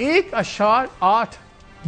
1.8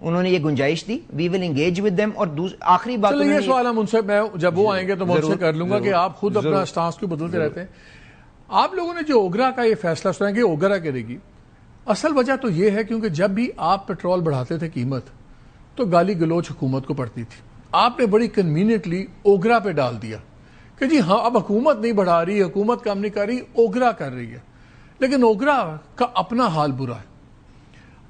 انہوں نے یہ گنجائش دی, وی ول انگیج ود دیم. اور آخری بات چلیں یہ سوال ہم ان سے, میں جب وہ آئیں گے تو میں ان سے کر لوں گا کہ آپ خود اپنا سٹانس کیوں بدلتے رہتے ہیں. آپ لوگوں نے جو اوگرا کا یہ فیصلہ سنا کہ اوگرا کرے گی, اصل وجہ تو یہ ہے کیونکہ جب بھی آپ پیٹرول بڑھاتے تھے قیمت تو گالی گلوچ حکومت کو پڑتی تھی. آپ نے بڑی کنوینئنٹلی اوگرا پہ ڈال دیا کہ جی ہاں اب حکومت نہیں بڑھا رہی, حکومت کام نہیں کر رہی, اوگرا کر رہی ہے. لیکن اوگرا کا اپنا حال برا ہے.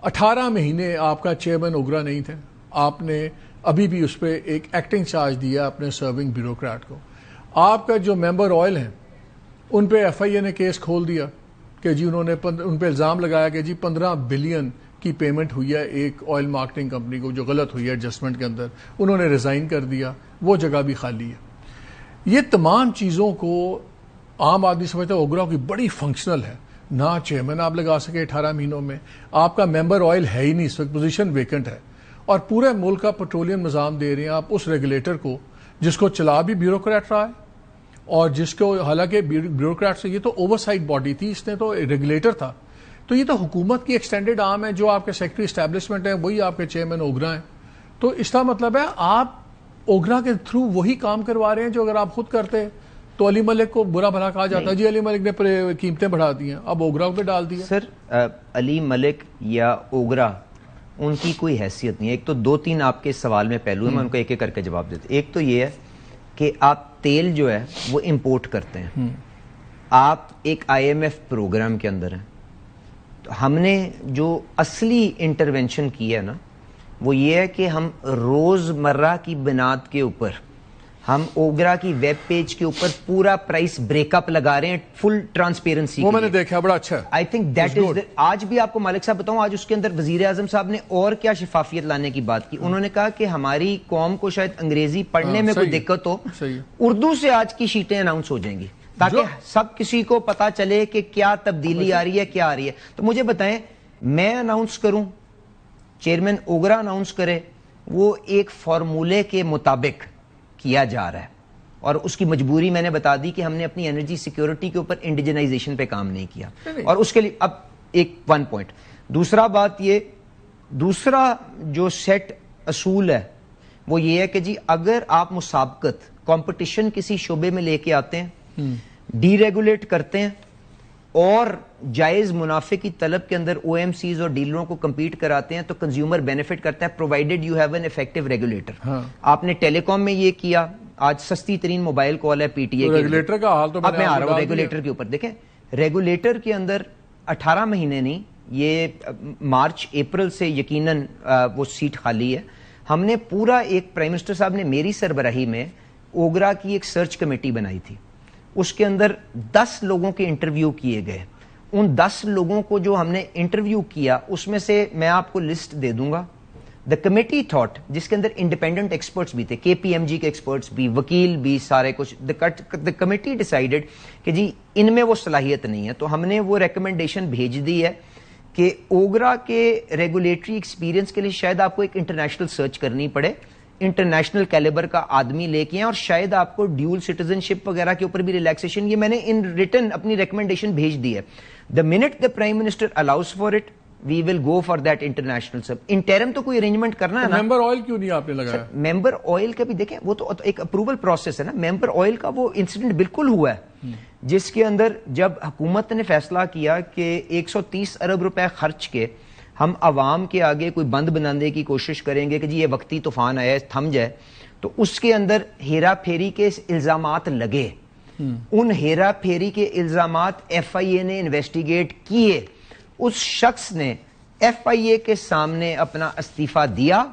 18 مہینے آپ کا چیئرمین اوگرا نہیں تھے, آپ نے ابھی بھی اس پہ ایک ایکٹنگ چارج دیا اپنے سرونگ بیوروکریٹ کو. آپ کا جو ممبر آئل ہیں ان پہ ایف آئی اے نے کیس کھول دیا کہ جی انہوں نے ان پہ الزام لگایا کہ جی 15 بلین کی پیمنٹ ہوئی ہے ایک آئل مارکیٹنگ کمپنی کو جو غلط ہوئی ہے ایڈجسٹمنٹ کے اندر, انہوں نے ریزائن کر دیا, وہ جگہ بھی خالی ہے. یہ تمام چیزوں کو عام آدمی سمجھتا ہے اوگرا کی بڑی فنکشنل ہے. نہ چیئرمین آپ لگا سکے 18 مہینوں میں, آپ کا ممبر آئل ہے ہی نہیں, اس وقت پوزیشن ویکنٹ ہے, اور پورے ملک کا پیٹرولیم نظام دے رہے ہیں آپ اس ریگولیٹر کو جس کو چلا بھی بیوروکریٹ رہا ہے, اور جس کو حالانکہ بیوروکریٹ سے یہ تو اوور سائٹ باڈی تھی, اس نے تو ریگولیٹر تھا. تو یہ تو حکومت کی ایکسٹینڈڈ آرم ہے. جو آپ کے سیکٹری اسٹیبلشمنٹ ہیں وہی آپ کے چیئرمین اوگرا ہیں. تو اس کا مطلب ہے آپ اوگرا کے تھرو وہی کام کروا رہے ہیں جو اگر آپ خود کرتے تو علی ملک کو برا بھلا کہا جاتا ہے جی علی ملک نے قیمتیں بڑھا دی ہیں, اب اوگرا پہ ڈال دیا. سر علی ملک یا اوگرا ان کی کوئی حیثیت نہیں ہے. ایک تو 2-3 آپ کے سوال میں پہلو ہیں, میں ان کو ایک ایک کر کے جواب دیتا. ایک تو یہ ہے کہ آپ تیل جو ہے وہ امپورٹ کرتے ہیں, آپ ایک IMF پروگرام کے اندر ہیں. تو ہم نے جو اصلی انٹرونشن کی ہے نا وہ یہ ہے کہ ہم روزمرہ کی بنیاد کے اوپر ہم اوگرا کی ویب پیج کے اوپر پورا پرائس بریک اپ لگا رہے ہیں فل ٹرانسپیرنسی. وہ میں نے دیکھا, بڑا اچھا ہے. I think that is. آج بھی آپ کو مالک صاحب بتاؤں, آج اس کے اندر وزیر اعظم صاحب نے اور کیا شفافیت لانے کی بات کی. انہوں نے کہا کہ ہماری قوم کو شاید انگریزی پڑھنے میں کوئی دقت ہو, اردو سے آج کی شیٹیں اناؤنس ہو جائیں گی تاکہ سب کسی کو پتا چلے کہ کیا تبدیلی آ رہی ہے, کیا آ رہی ہے. تو مجھے بتائیں, میں اناؤنس کروں, چیئرمین اوگرا اناؤنس کرے, وہ ایک فارمولے کے مطابق کیا جا رہا ہے, اور اس کی مجبوری میں نے بتا دی کہ ہم نے اپنی انرجی سیکیورٹی کے اوپر انڈیجنائزیشن پہ کام نہیں کیا. اور اس کے لیے اب ایک 1 پوائنٹ. دوسرا بات یہ, دوسرا جو سیٹ اصول ہے وہ یہ ہے کہ جی اگر آپ مسابقت کمپٹیشن کسی شعبے میں لے کے آتے ہیں, ڈی ریگولیٹ کرتے ہیں اور جائز منافع کی طلب کے اندر OMCs اور ڈیلروں کو کمپیٹ کراتے ہیں تو کنزیومر بینیفٹ کرتا ہے provided you have an effective regulator. آپ نے ٹیلی کام میں یہ کیا, آج سستی ترین موبائل کال ہے PTA. ریگولیٹر کا حال تو اب میں آ رہا ہوں ریگولیٹر کے اوپر. دیکھیں ریگولیٹر کے اندر 18 مہینے نہیں, یہ مارچ اپریل سے یقیناً وہ سیٹ خالی ہے. ہم نے پورا ایک پرائم منسٹر صاحب نے میری سربراہی میں اوگرا کی ایک سرچ کمیٹی بنائی تھی, اس کے اندر 10 لوگوں کے انٹرویو کیے گئے. ان 10 لوگوں کو جو ہم نے انٹرویو کیا اس میں سے میں آپ کو لسٹ دے دوں گا. دا کمیٹی تھاٹ, جس کے اندر انڈیپینڈنٹ ایکسپرٹس بھی تھے, KPMG کے ایکسپرٹس بھی, وکیل بھی, سارے کچھ. دا کمیٹی ڈیسائیڈڈ کہ جی ان میں وہ صلاحیت نہیں ہے. تو ہم نے وہ ریکمنڈیشن بھیج دی ہے کہ اوگرا کے ریگولیٹری ایکسپیرینس کے لیے شاید آپ کو ایک انٹرنیشنل سرچ کرنی پڑے, انٹرنیشنل کیلیبر کا آدمی لے کے ہیں, اور شاید آپ کو ڈیول سٹیزن شپ وغیرہ کے اوپر بھی ریلیکسیشن. یہ میں نے ان ریٹن اپنی ریکمنڈیشن بھیج دی ہے. The minute the prime minister allows for it we will go for that international sub. Interim تو کوئی ارینجمنٹ کرنا ہے نا. ممبر آئل کیوں نہیں آپ نے لگایا؟ ممبر آئل کا بھی دیکھیں, وہ تو ایک اپروول پروسیس ہے نا. ممبر آئل کا وہ انسیڈنٹ بالکل ہوا ہے جس کے اندر جب حکومت نے فیصلہ کیا کہ 130 ارب روپے خرچ کے ہم عوام کے آگے کوئی بند بنانے کی کوشش کریں گے کہ جی یہ وقتی طوفان آیا تھم جائے, تو اس کے اندر ہیرا پھیری کے الزامات لگے. ان ہیرا پھیری کے الزامات FIA نے انویسٹیگیٹ کیے. اس شخص نے FIA کے سامنے اپنا استعفیٰ دیا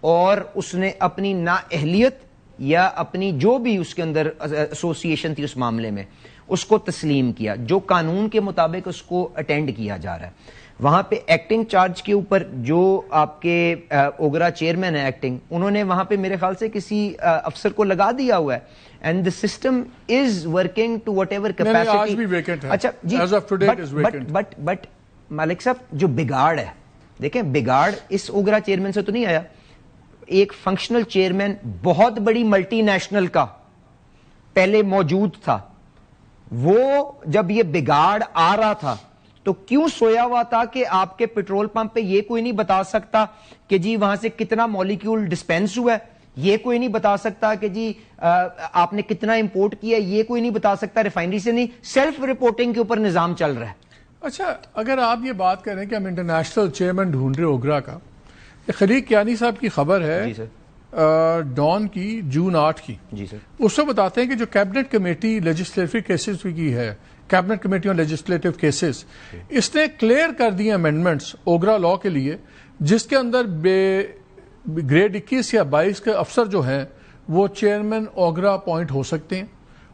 اور اس نے اپنی نااہلیت یا اپنی جو بھی اس کے اندر ایسوسیشن تھی اس معاملے میں اس کو تسلیم کیا, جو قانون کے مطابق اس کو اٹینڈ کیا جا رہا ہے. وہاں پہ ایکٹنگ چارج کے اوپر جو آپ کے اوگرا چیئرمین ہے ایکٹنگ, انہوں نے وہاں پہ میرے خیال سے کسی افسر کو لگا دیا ہوا ہے. And the system is working to whatever capacity. آج بھی ویکنٹ ہے. اچھا جی, as of today it is vacant. But Malik صاحب جو بگاڑ ہے, دیکھیں بگاڑ اس اوگرا چیئرمین سے تو نہیں آیا. ایک فنکشنل چیئرمین بہت بڑی ملٹی نیشنل کا پہلے موجود تھا, وہ جب یہ بگاڑ آ رہا تھا تو کیوں سویا ہوا تھا کہ آپ کے پیٹرول پمپ پہ یہ کوئی نہیں بتا سکتا کہ جی وہاں سے کتنا مالیکیول ڈسپینس ہوا ہے, یہ کوئی نہیں بتا سکتا کہ جی آپ نے کتنا امپورٹ کیا, یہ کوئی نہیں بتا سکتا, ریفائنری سے نہیں, سیلف رپورٹنگ کے اوپر نظام چل رہا ہے. اچھا, اگر آپ یہ بات کریں کہ ہم انٹرنیشنل چیئرمین ڈھونڈ رہے اوگرا کا, خلیق کیانی صاحب کی خبر ہے جی سر, ڈان کی جون 8 کی, جی سر, اس میں بتاتے ہیں کہ جو کیبنٹ کمیٹی لیجسلیٹو کیسز کی ہے, cabinet committee on legislative cases, اس نے کلیئر کر دی امینڈمنٹس اوگرا لا کے لیے, جس کے اندر گریڈ 21 یا 22 کے افسر جو ہیں وہ چیئرمین اوگرا اپوائنٹ ہو سکتے ہیں,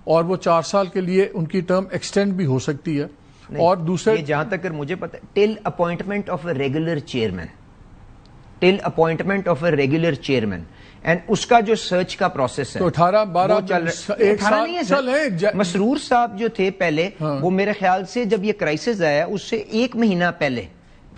اور وہ 4 سال کے لیے ان کی ٹرم ایکسٹینڈ بھی ہو سکتی ہے. اور دوسرے جہاں تک مجھے پتا ہے, till appointment of a regular chairman, till appointment of a regular chairman, and اس کا جو سرچ کا پروسیس ہے تو 18-12 ایک سال ہے. مسرور صاحب جو تھے پہلے, وہ میرے خیال سے جب یہ کرائسس آیا اس سے 1 مہینہ پہلے,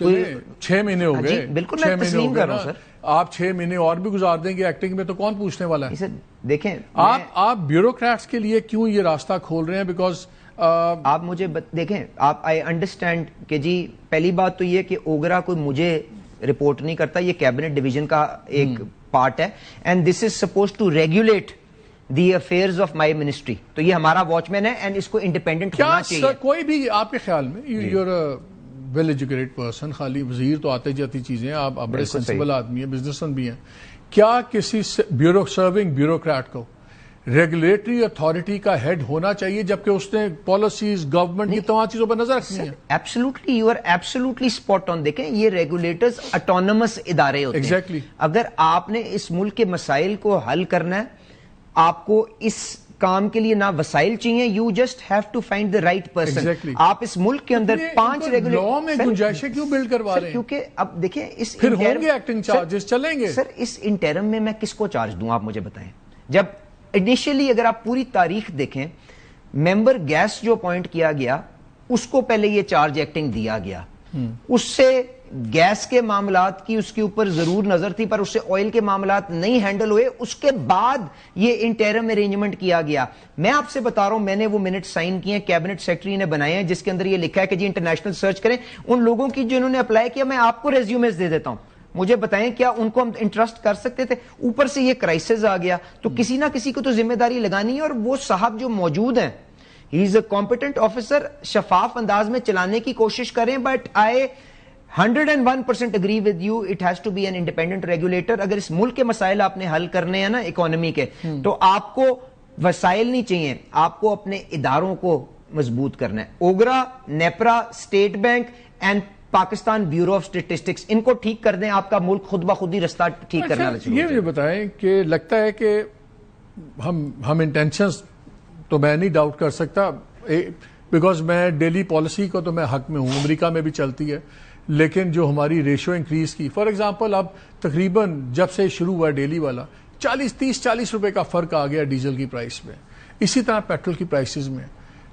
6 مہینے ہو گئے. بالکل میں تسلیم کر رہا ہوں سر. آپ 6 مہینے اور بھی گزار دیں گے ایکٹنگ میں تو کون پوچھنے والا ہے؟ دیکھیں آپ بیوروکریٹس کے لیے کیوں یہ راستہ کھول رہے ہیں؟ بیکاز آپ مجھے دیکھیں, آپ آئی انڈرسٹینڈ کہ جی پہلی بات تو یہ کہ اوگرا کوئی مجھے رپورٹ نہیں کرتا, یہ کیبنٹ ڈویژن کا ایک پارٹ ہے, and this is suppose to regulate the affairs of my ministry, تو یہ ہمارا واچ مین ہے اینڈ اس کو انڈیپینڈنٹ ہونا چاہیے. کوئی بھی آپ کے خیال میں, you are well educated person, خالی وزیر تو آتے جاتی چیزیں, آپ بڑے سینسیبل آدمی ہیں, بزنس مین بھی ہیں, کیا کسی سرونگ بیوروکریٹ کو ریگولیٹری اتھارٹی کا ہیڈ ہونا چاہیے جبکہ اس نے پالیسیز گورنمنٹ کی تمام چیزوں پر نظر رکھنی ہے؟ Absolutely, you are absolutely spot on. دیکھیں یہ ریگولیٹرز اٹونومس ادارے ہوتے ہیں. ایگزیکٹلی. اگر آپ نے اس ملک کے مسائل کو حل کرنا ہے, آپ کو اس کام کے لیے نہ وسائل چاہیے, you just have to find the right person. آپ اس ملک کے اندر 5 لاء میں گنجائشیں کیوں بلڈ کروا رہے ہیں؟ کیونکہ اب دیکھیں اس پھر ہوں گے ایکٹنگ چارجز چلیں گے. سر اس انٹرم میں کس کو چارج دوں, آپ مجھے بتائیں. جب انیشلی اگر آپ پوری تاریخ دیکھیں, ممبر گیس جو اپوائنٹ کیا گیا اس کو پہلے یہ چارج ایکٹنگ دیا گیا, اس سے گیس کے معاملات کی اس کے اوپر ضرور نظر تھی, پر اس سے آئل کے معاملات نہیں ہینڈل ہوئے, اس کے بعد یہ انٹرم ارینجمنٹ کیا گیا. میں آپ سے بتا رہا ہوں, میں نے وہ منٹ سائن کیے ہیں, کیبنٹ سیکرٹری نے بنائے ہیں, جس کے اندر یہ لکھا ہے کہ جی انٹرنیشنل سرچ کریں. ان لوگوں کی جنہوں نے اپلائی کیا, میں آپ کو ریزیومز دے دیتا ہوں, مجھے بتائیں کیا ان کو ہم انٹرسٹ کر سکتے تھے؟ اوپر سے یہ کرائسس آ گیا, تو کسی نہ کسی کو تو ذمہ داری لگانی ہے, اور وہ صاحب جو موجود ہیں, ہی از اے کمپیٹنٹ آفیسر, شفاف انداز میں چلانے کی کوشش کریں. But I 101% agree with you, it has to be an independent regulator. اگر اس ملک کے مسائل آپ نے حل کرنے ہیں نا اکانومی کے, تو آپ کو وسائل نہیں چاہیے, آپ کو اپنے اداروں کو مضبوط کرنا ہے. OGRA, NEPRA, State Bank and Pakistan Bureau of Statistics, ان کو ٹھیک کر دیں, آپ کا ملک خود بخود ہی رستہ ٹھیک کرنا شروع. یہ مجھے بتائیں کہ لگتا ہے کہ ہم انٹینشنز تو میں نہیں ڈاؤٹ کر سکتا, بیکاز میں ڈیلی پالیسی کو تو میں حق میں ہوں, امریکہ میں بھی چلتی ہے, لیکن جو ہماری ریشو انکریز کی, فار ایگزامپل اب تقریباً جب سے شروع ہوا ڈیلی والا 30-40 روپے کا فرق آ گیا ڈیزل کی پرائس میں, اسی طرح پیٹرول کی پرائسز میں.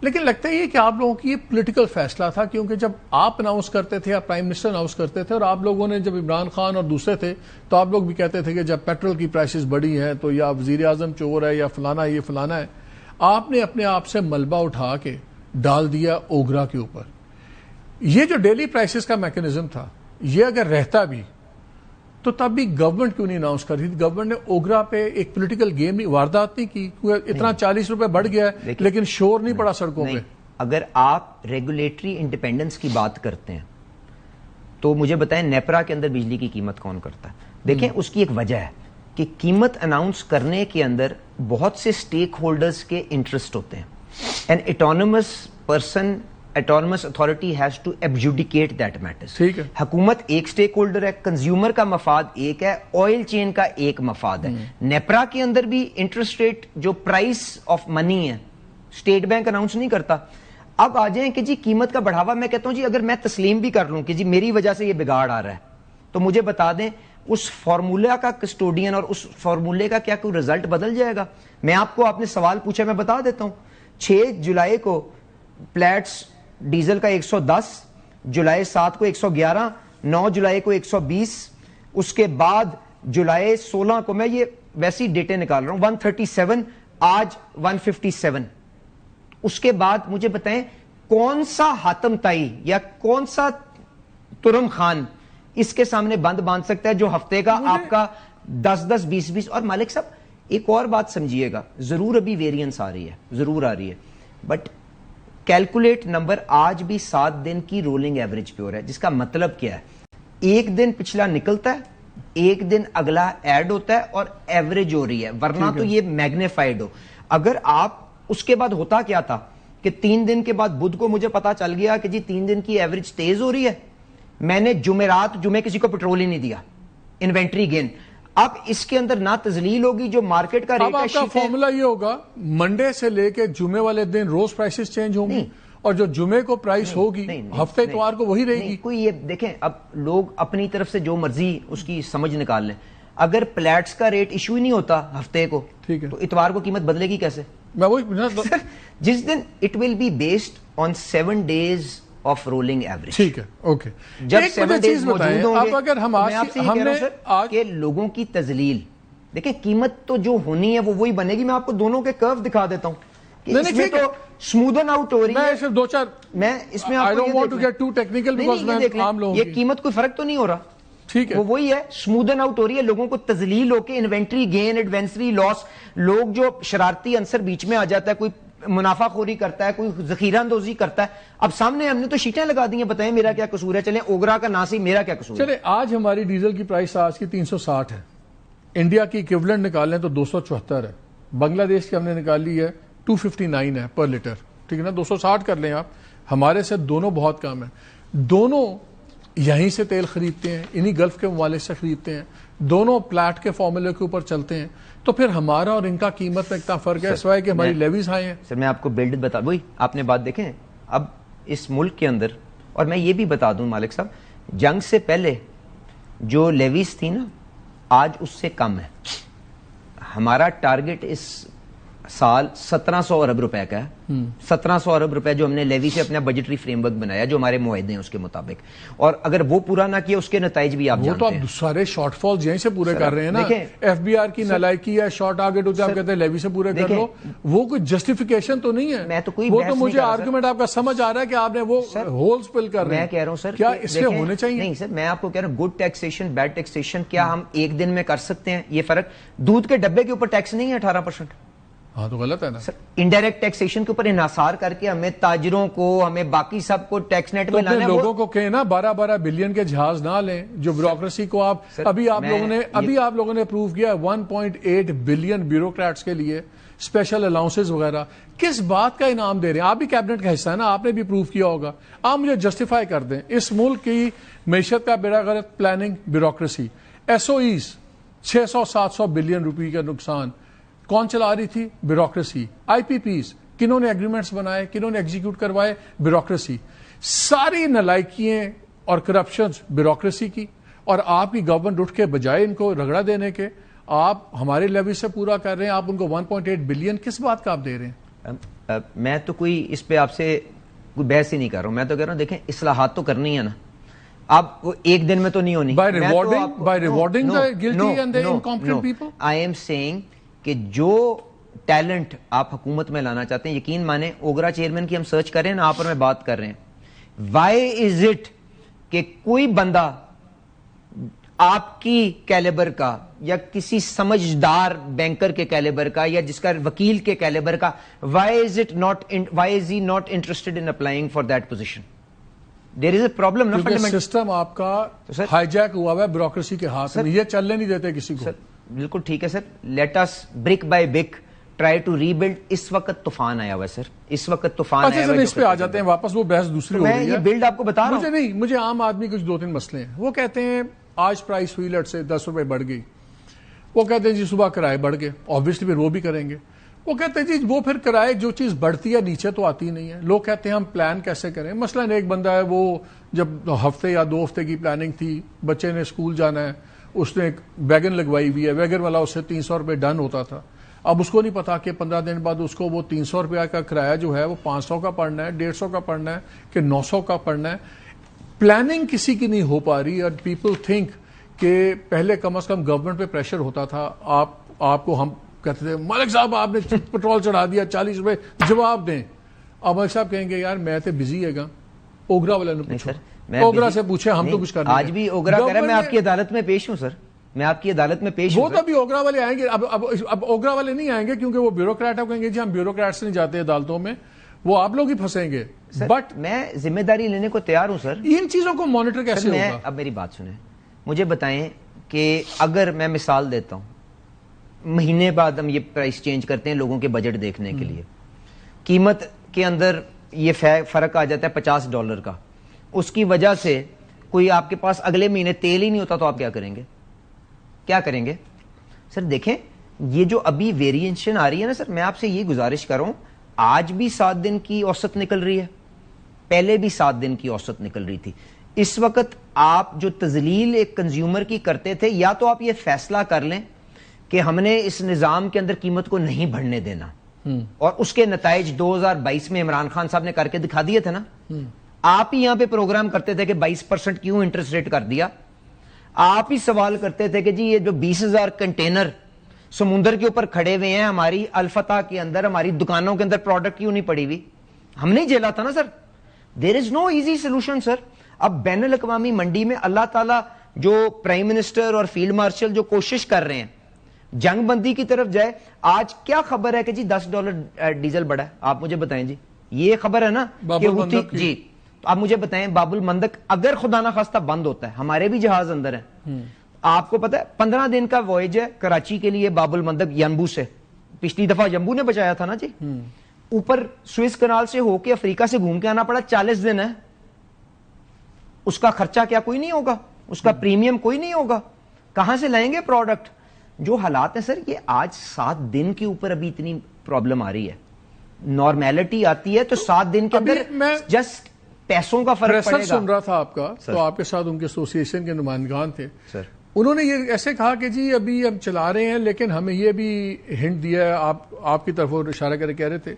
لیکن لگتا ہے کہ آپ لوگوں کی یہ پولیٹیکل فیصلہ تھا, کیونکہ جب آپ اناؤنس کرتے تھے یا پرائم منسٹر اناؤنس کرتے تھے, اور آپ لوگوں نے جب عمران خان اور دوسرے تھے تو آپ لوگ بھی کہتے تھے کہ جب پیٹرول کی پرائسز بڑی ہیں تو یا وزیر اعظم چور ہے یا فلانا یہ فلانا ہے. آپ نے اپنے آپ سے ملبہ اٹھا کے ڈال دیا اوگرا کے اوپر. یہ جو ڈیلی پرائسز کا میکنزم تھا, یہ اگر رہتا بھی تو تب بھی گورنمنٹ کیوں نہیں اناؤنس کر رہی تھی؟ گورنمنٹ نے اوگرا پہ ایک پولیٹیکل گیم نہیں, واردات نہیں کی, اتنا 40 روپے بڑھ گیا ہے لیکن شور نہیں پڑا سڑکوں پہ. اگر آپ ریگولیٹری انڈیپینڈنس کی بات کرتے ہیں تو مجھے بتائیں نیپرا کے اندر بجلی کی قیمت کون کرتا ہے؟ دیکھیں اس کی ایک وجہ ہے کہ قیمت اناؤنس کرنے کے اندر بہت سے سٹیک ہولڈرز کے انٹرسٹ ہوتے ہیں. An autonomous authority has to adjudicate that matters. ٹھیک ہے, حکومت ایک سٹیک ہولڈر ہے, کنزیومر کا مفاد ایک ہے, آئل چین کا ایک مفاد ہے. نیپرا کے اندر بھی انٹرسٹ ریٹ جو پرائس آف منی ہے اسٹیٹ بینک اناؤنس نہیں کرتا. اب آ جائیں کہ جی قیمت کا بڑھاوا, میں کہتا ہوں جی اگر میں تسلیم بھی کر لوں کہ جی میری وجہ سے یہ بگاڑ آ رہا ہے, تو مجھے بتا دیں اس فارمولا کا کسٹوڈین اور اس فارمولے کا کیا کوئی رزلٹ بدل جائے گا؟ میں آپ نے سوال پوچھا, میں بتا دیتا ہوں. 6 جولائی کو پلیٹس ڈیزل کا 110, جولائی 7 کو 111, 9 جولائی کو 120, اس کے بعد جولائی 16 کو, میں یہ ویسی ڈیٹے نکال رہا ہوں, 137, آج 157. اس کے بعد مجھے بتائیں کون سا حاتم تائی یا کون سا ترم خان اس کے سامنے بند باندھ سکتا ہے جو ہفتے کا آپ کا 10-10 20-20. اور مالک صاحب ایک اور بات سمجھیے گا, ضرور ابھی ویریئنس آ رہی ہے, ضرور آ رہی ہے, بٹ کیلکولیٹ نمبر آج بھی 7 دن کی رولنگ ایوریج پہ ہو رہا ہے, جس کا مطلب کیا ہے, ایک دن پچھلا نکلتا ہے, ایک دن اگلا ایڈ ہوتا ہے اور ایوریج ہو رہی ہے, ورنہ تو یہ میگنیفائڈ ہو. اگر آپ اس کے بعد ہوتا کیا تھا کہ 3 دن کے بعد بدھ کو مجھے پتا چل گیا کہ جی 3 دن کی ایوریج تیز ہو رہی ہے, میں نے جمعے کسی کو پیٹرول ہی نہیں دیا, انوینٹری گین. اب اس کے اندر نہ تذلیل ہوگی, جو مارکیٹ کا ریٹ ہے. آپ کا فارمولا یہ ہوگا منڈے سے لے کے جمعے والے دن روز پرائسز چینج ہوں گی, اور جو جمعے کو پرائس ہوگی ہفتے اتوار کو وہی رہے گی. کوئی یہ دیکھیں, اب لوگ اپنی طرف سے جو مرضی اس کی سمجھ نکال لیں. اگر پلیٹس کا ریٹ ایشو ہی نہیں ہوتا ہفتے کو, تو اتوار کو قیمت بدلے گی کیسے؟ میں وہی جس دن it will be based on 7 days of rolling average. ٹھیک ہے, اوکے. جب 7 days موجود ہوں گے, اگر ہم کہ لوگوں کی تذلیل, دیکھیں قیمت تو جو ہونی ہے وہ وہی بنے گی. میں آپ کو دونوں کے کرو دکھا دیتا ہوں کہ اس میں تو سمودن آؤٹ ہو رہی ہے. میں صرف 2-4 میں اس میں آپ کو یہ قیمت کوئی فرق تو نہیں ہو رہا, ٹھیک ہے, وہ وہی ہے, سمودن آؤٹ ہو رہی ہے, لوگوں کو تذلیل ہو کے انوینٹری گین, ایڈوانسری لاس, لوگ جو شرارتی عنصر بیچ میں آ جاتا ہے, کوئی منافع خوری کرتا ہے, کوئی ذخیرہ اندوزی کرتا ہے. اب سامنے ہم نے تو شیٹیں لگا دی ہیں, بتائیں میرا کیا قصور ہے؟ چلیں اوگرا کا ناسی, میرا کیا قصور ہے؟ چلیں آج ہماری ڈیزل کی پرائس آج کی 360 ہے, انڈیا کی ایکویولنٹ نکالیں تو 274 ہے, بنگلہ دیش کی ہم نے نکالی ہے 259 ہے پر لیٹر, ٹھیک ہے نا, 260 کر لیں آپ. ہمارے سے دونوں بہت کم ہیں, دونوں یہیں سے تیل خریدتے ہیں, انہی گلف کے ممالک سے خریدتے ہیں, دونوں پلیٹ کے فارمولے کے اوپر چلتے ہیں, تو پھر ہمارا اور ان کا قیمت میں اتنا فرق ہے سوائے کہ ہماری لیویز ہائی ہیں. سر میں آپ کو بلڈ بتا وہی آپ نے بات دیکھیں, اب اس ملک کے اندر, اور میں یہ بھی بتا دوں مالک صاحب, جنگ سے پہلے جو لیویز تھی نا آج اس سے کم ہے. ہمارا ٹارگٹ اس سال 1700 ارب روپے کا ہے, 1700 ارب روپے جو ہم نے لیوی سے اپنا بجٹری فریم ورک بنایا, جو ہمارے معاہدے ہیں اس کے مطابق, اور اگر وہ پورا نہ کیا اس کے نتائج بھی آپ جانتے ہیں. وہ تو آپ سارے شارٹ فالز یہیں سے پورے کر رہے ہیں نا. ایف بی آر کی نالائکی ہے, شارٹ ٹارگٹ ہوتے ہیں, آپ کہتے ہیں لیوی سے پورے کر لو, وہ کوئی جسٹیفیکیشن تو نہیں ہے. وہ تو مجھے آرگومنٹ آپ کا سمجھ آ رہا ہے کہ آپ نے وہ ہولز فل کر رہے ہیں. میں کہہ رہا ہوں سر کیا اس سے ہونے چاہیے؟ نہیں سر, میں آپ کو کہہ رہا ہوں گڈ ٹیکسیشن بیڈ ٹیکسیشن کیا ہم ایک دن میں کر سکتے ہیں؟ یہ فرق, دودھ کے ڈبے کے اوپر ٹیکس نہیں ہے 18%. ہاں تو غلط ہے نا. انڈائریکٹ ٹیکسیشن کے اوپر انحصار کر کے ہمیں تاجروں کو, ہمیں باقی سب کو ٹیکس نیٹ میں لانا ہے. لوگوں کو کہیں نا 12-12 بلین کے جہاز نہ لیں, جو بیوروکریسی کو آپ ابھی آپ لوگوں نے اپروو کیا 1.8 بلین بیوروکریٹس کے لیے اسپیشل الاؤنسز وغیرہ. کس بات کا انعام دے رہے ہیں؟ آپ بھی کیبنٹ کا حصہ ہے نا, آپ نے بھی اپروو کیا ہوگا. آپ مجھے جسٹیفائی کر دیں, اس ملک کی معیشت کا بیڑا غرق planning bureaucracy, S O as 600-700 billion روپے کا نقصان کون چلا رہی تھی؟ بیوروکریسی. آئی پی پیز کنہوں نے ایگریمنٹس بنائے, کنہوں نے ایگزیکیوٹ کروائے؟ بیوروکریسی. ساری نالائکیاں اور کرپشنز بیوروکریسی کی, اور آپ کی گورنمنٹ اٹھ کے بجائے ان کو رگڑا دینے کے آپ ہمارے لیوی سے پورا کر رہے ہیں, آپ ان کو 1.8 بلین کس بات کا آپ دے رہے ہیں؟ میں تو کوئی اس پہ آپ سے کوئی بحث ہی نہیں کر رہا ہوں, میں تو کہہ رہا ہوں دیکھیں اصلاحات تو کرنی ہے نا, آپ ایک دن میں تو نہیں ہونی. By rewarding the guilty and the incompetent people? I am saying کہ جو ٹیلنٹ آپ حکومت میں لانا چاہتے ہیں, یقین مانیں اوگرا چیئرمین کی ہم سرچ کر رہے ہیں نا, آپ اور میں بات کر رہے ہیں, وائی از اٹ کہ کوئی بندہ آپ کی کیلیبر کا یا کسی سمجھدار بینکر کے کیلیبر کا یا جس کا وکیل کے کیلیبر کا, why is he not interested in applying for that position? There is a problem نا. فنڈامنٹل سسٹم آپ کا ہائی جیک ہوا ہے بیوروکریسی کے ہاتھ میں, یہ چلنے نہیں دیتے کسی کو. بالکل ٹھیک ہے sir, let us brick by brick try to rebuild. اس وقت طوفان آیا ہوا ہے سر, اس وقت طوفان آیا ہوا ہے. اس پہ آ جاتے ہیں واپس, وہ بحث دوسری ہو رہی ہے. میں یہ بلڈ آپ کو بتا رہا ہوں. مجھے عام آدمی کچھ 2-3 مسئلے ہیں. وہ کہتے ہیں آج پرائس ہوئی لٹ سے 10 روپے بڑھ گئی, وہ کہتے ہیں جی صبح کرائے بڑھ گئے, آبویسلی پھر وہ بھی کریں گے. وہ کہتے ہیں جی وہ پھر کرائے جو چیز بڑھتی ہے نیچے تو آتی نہیں ہے. لوگ کہتے ہیں ہم پلان کیسے کریں. مثلا ایک بندہ ہے, وہ جب ہفتے یا 2 ہفتے کی پلاننگ تھی, بچے نے اسکول جانا ہے, اس نے ایک ویگن لگوائی ہوئی ہے, ویگن والا اس سے 300 روپے ڈن ہوتا تھا. اب اس کو نہیں پتا کہ 15 دن بعد اس کو وہ 300 روپیہ کا کرایہ جو ہے وہ 500 کا پڑنا ہے, 150 کا پڑنا ہے کہ 900 کا پڑنا ہے. پلاننگ کسی کی نہیں ہو پا رہی, اور پیپل تھنک کہ پہلے کم از کم گورنمنٹ پہ پریشر ہوتا تھا. آپ کو ہم کہتے تھے مالک صاحب آپ نے پٹرول چڑھا دیا 40 روپے, جواب دیں. اب ملک صاحب کہیں گے یار میں تو بزی ہے گا, اوگرا والے نے پوچھو, اوگرا سے پوچھے, ہم تو کچھ کر رہے ہیں. آج بھی اوگرا کہہ رہا ہے میں آپ کی عدالت میں پیش ہوں سر, میں آپ کی عدالت میں پیش ہوں. وہ تو ابھی اوگرا والے آئیں گے, اب اوگرا والے نہیں آئیں گے کیونکہ وہ بیوروکریٹ ہے, کہیں گے جی ہم بیوروکریٹ سے نہیں جاتے عدالتوں میں, وہ آپ لوگ ہی پھنسیں گے. بٹ میں ذمہ داری لینے کو تیار ہوں سر. ان چیزوں کو مانیٹر کیسے ہوگا؟ اب میری بات سنیں, مجھے بتائیں کہ اگر میں مثال دیتا ہوں, مہینے بعد ہم یہ پرائس چینج کرتے ہیں لوگوں کے بجٹ دیکھنے کے لیے, قیمت کے اندر یہ فرق آ جاتا ہے $50 کا, اس کی وجہ سے کوئی آپ کے پاس اگلے مہینے تیل ہی نہیں ہوتا تو آپ کیا کریں گے؟ کیا کریں گے سر؟ دیکھیں یہ جو ابھی ویریشن آ رہی ہے نا سر, میں آپ سے یہ گزارش کر رہا ہوں, آج بھی 7 دن کی اوسط نکل رہی ہے, پہلے بھی 7 دن کی اوسط نکل رہی تھی. اس وقت آپ جو تذلیل ایک کنزیومر کی کرتے تھے, یا تو آپ یہ فیصلہ کر لیں کہ ہم نے اس نظام کے اندر قیمت کو نہیں بڑھنے دینا, اور اس کے نتائج 2022 میں عمران خان صاحب نے کر کے دکھا دیے تھے نا. آپ ہی یہاں پہ پروگرام کرتے تھے کہ 22% کیوں انٹرسٹ ریٹ کر دیا, آپ ہی سوال کرتے تھے کہ جی یہ جو 20,000 کنٹینر سمندر کے اوپر کھڑے ہوئے ہیں ہماری الفتح کے اندر, ہماری دکانوں کے اندر پروڈکٹ کیوں نہیں پڑی ہوئی, ہم نہیں جیلا تھا نا سر. دیر از نو ایزی سولوشن سر. اب بین الاقوامی منڈی میں اللہ تعالیٰ جو پرائم منسٹر اور فیلڈ مارشل جو کوشش کر رہے ہیں جنگ بندی کی طرف جائے, آج کیا خبر ہے کہ جی $10 ڈیزل بڑھا ہے, آپ مجھے بتائیں جی, یہ خبر ہے نا کہ جی, تو آپ مجھے بتائیں باب المندق اگر خدا نہ خواستہ بند ہوتا ہے, ہمارے بھی جہاز اندر ہیں, آپ کو پتا ہے 15 دن کا وائج ہے کراچی کے لیے باب المندق ینبو سے, پچھلی دفعہ ینبو نے بچایا تھا نا جی, اوپر سوئس کنال سے ہو کے افریقہ سے گھوم کے آنا پڑا, 40 دن ہے. اس کا خرچہ کیا کوئی نہیں ہوگا, اس کا پریمیم کوئی نہیں ہوگا, کہاں سے لائیں گے پروڈکٹ؟ جو حالات ہیں سر, یہ آج 7 دن کے اوپر ابھی اتنی پرابلم آ رہی ہے. نارمیلٹی آتی ہے تو 7 دن کے اندر جسٹ پیسوں کا فرق پڑے گا. سن رہا تھا آپ کا, تو آپ کے ساتھ ان کے ایسوسی ایشن کے نمائندگان تھے سر, انہوں نے یہ ایسے کہا کہ جی ابھی ہم چلا رہے ہیں, لیکن ہمیں یہ بھی ہنٹ دیا ہے, آپ کی طرف اشارہ کر کہہ رہے تھے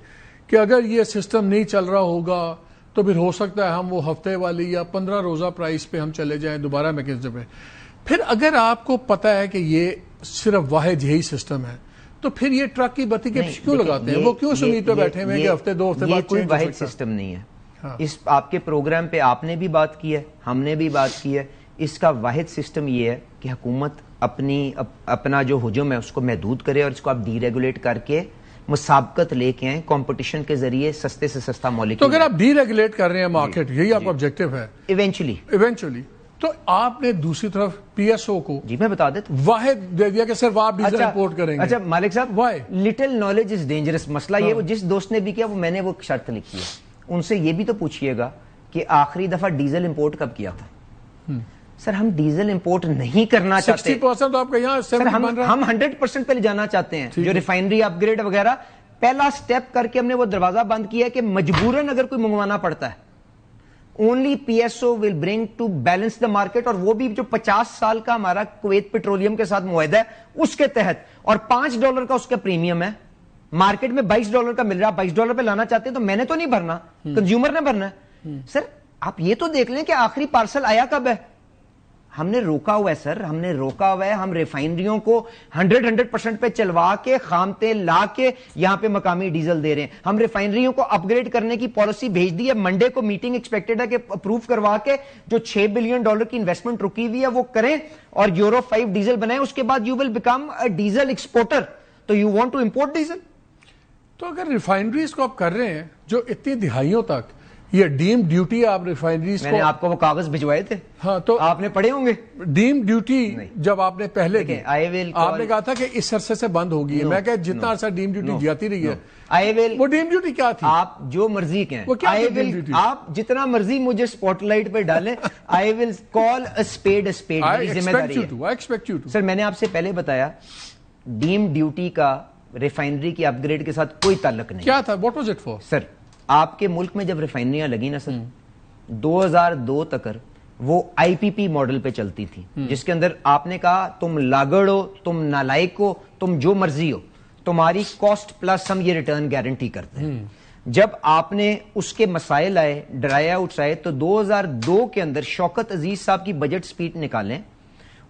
کہ اگر یہ سسٹم نہیں چل رہا ہوگا تو پھر ہو سکتا ہے ہم وہ ہفتے والی یا 15 روزہ پرائس پہ ہم چلے جائیں دوبارہ میکینزم پہ. پھر اگر آپ کو پتا ہے کہ یہ صرف واحد یہی سسٹم ہے, تو پھر یہ ٹرک کی بتی کے کیوں لگاتے ہیں؟ وہ کیوں اس امید پہ بیٹھے ہوئے کہ ہفتے 2 ہفتے بعد کوئی واحد سسٹم نہیں ہے. اس آپ کے پروگرام پہ آپ نے بھی بات کی ہے, ہم نے بھی بات کی ہے, اس کا واحد سسٹم یہ ہے کہ حکومت اپنا جو حجم ہے اس کو محدود کرے, اور اس کو آپ ڈی ریگولیٹ کر کے مسابقت لے کے آئیں, کمپٹیشن کے ذریعے سستے سے سستا مالیکول. تو اگر آپ ڈی ریگولیٹ کر رہے ہیں مارکیٹ, یہی آپ کا آبجیکٹو ہے ایونچولی, تو آپ نے دوسری طرف پی ایس او کو, جی میں بتا دیتا ہوں, واحد دے دیا کہ صرف آپ ڈیزل امپورٹ کریں گے. اچھا مالک صاحب, لٹل نالج از ڈینجرس. مسئلہ یہ, وہ جس دوست نے بھی کیا, وہ میں نے وہ شرط لکھی ہے, ان سے یہ بھی تو پوچھئے گا کہ آخری دفعہ ڈیزل امپورٹ کب کیا تھا. سر ہم ڈیزل امپورٹ نہیں کرنا چاہتے, 60% آپ کا یہاں سر ہم 100% پہ لے جانا چاہتے ہیں. جو ریفائنری اپ گریڈ وغیرہ پہلا سٹیپ کر کے ہم نے وہ دروازہ بند کیا ہے کہ مجبوراً اگر کوئی منگوانا پڑتا ہے, only P S O will bring to balance the market, اور وہ بھی جو 50 سال کا ہمارا کویت پیٹرولیم کے ساتھ معاہدہ ہے اس کے تحت, اور $5 کا اس کا پریمیم ہے. مارکیٹ میں $22 کا مل رہا, $22 پہ لانا چاہتے ہیں تو میں نے تو نہیں بھرنا, کنزیومر نے بھرنا ہے. سر آپ یہ تو دیکھ لیں کہ آخری پارسل آیا کب ہے. ہم نے روکا ہوا ہے سر, ہم نے روکا ہوا ہے. ہم ریفائنریوں کو 100% پہ چلوا کے خام تیل لا کے یہاں پہ مقامی ڈیزل دے رہے ہیں. ہم ریفائنریوں کو اپ گریڈ کرنے کی پالیسی بھیج دی ہے, منڈے کو میٹنگ ایکسپیکٹڈ ہے کہ اپروو کروا کے جو $6 بلین کی انویسٹمنٹ رکی ہوئی ہے وہ کریں اور یورو 5 ڈیزل بنائیں. اس کے بعد you will become a diesel exporter. تو you want to import diesel. تو اگر ریفائنریز کو آپ کر رہے ہیں جو اتنی دہائیوں تک یہ ڈیم ڈیوٹی, آپ ریفائنریز کو, میں نے آپ کو وہ کاغذ بھجوائے تھے, ہاں تو آپ نے پڑھے ہوں گے. ڈیم ڈیوٹی جب آپ نے پہلے کی, آپ نے کہا تھا کہ اس عرصے سے بند ہوگی. میں کہ جتنا عرصہ ڈیم ڈیوٹی جاتی رہی ہے, وہ ڈیم ڈیوٹی کیا تھی؟ آپ جو مرضی کہیں, آپ جتنا مرضی مجھے اسپاٹ لائٹ پہ ڈالیں, آئی ول کال اے اسپیڈ اے اسپیڈ. ذمہ داری ہے سر. میں نے آپ سے پہلے بتایا ڈیم ڈیوٹی کا ریفائنری کی اپ گریڈ کے ساتھ کوئی تعلق نہیں. کیا تھا, واٹ واز اٹ فار؟ سر آپ کے ملک میں جب ریفائنریاں لگی نا سر, 2002 تک وہ آئی پی پی ماڈل پہ چلتی تھی, جس کے اندر آپ نے کہا تم لاگڑ ہو, تم نالائق ہو, تم جو مرضی ہو, تمہاری کاسٹ پلس ہم یہ ریٹرن گارنٹی کرتے ہیں. جب آپ نے اس کے مسائل آئے, ڈرائی آؤٹس آئے, تو 2002 کے اندر شوکت عزیز صاحب کی بجٹ سپیچ نکالیں,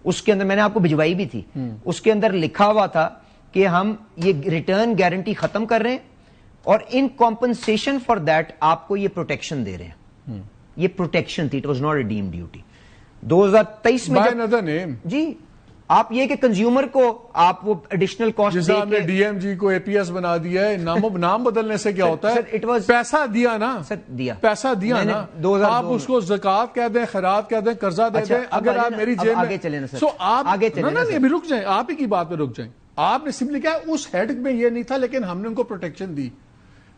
اس کے اندر میں نے آپ کو بھجوائی بھی تھی, اس کے اندر لکھا ہوا تھا کہ ہم یہ ریٹرن گارنٹی ختم کر رہے ہیں اور ان کمپنسیشن فار دیٹ آپ کو یہ پروٹیکشن دے رہے ہیں. یہ پروٹیکشن تھی, it was not a damn duty. 2023 میں بائی another name. جی آپ یہ کہ کنزیومر کو آپ وہ ایڈیشنل کاسٹ جیسے آپ نے ڈی ایم جی کو اے پی ایس بنا دیا ہے, نام بدلنے سے کیا ہوتا ہے؟ پیسہ دیا نا, پیسہ دیا نا, آپ اس کو زکات کہہ دیں, خیرات کہہ دیں, قرضہ دے دیں. اگر آپ میری جیب میں آگے چلیں سو آپ ابھی رک جائیں, آپ ہی کی بات پہ رک جائیں. آپ نے سمپلی کہا اس ہیڈ میں یہ نہیں تھا, لیکن ہم نے ان کو پروٹیکشن دی.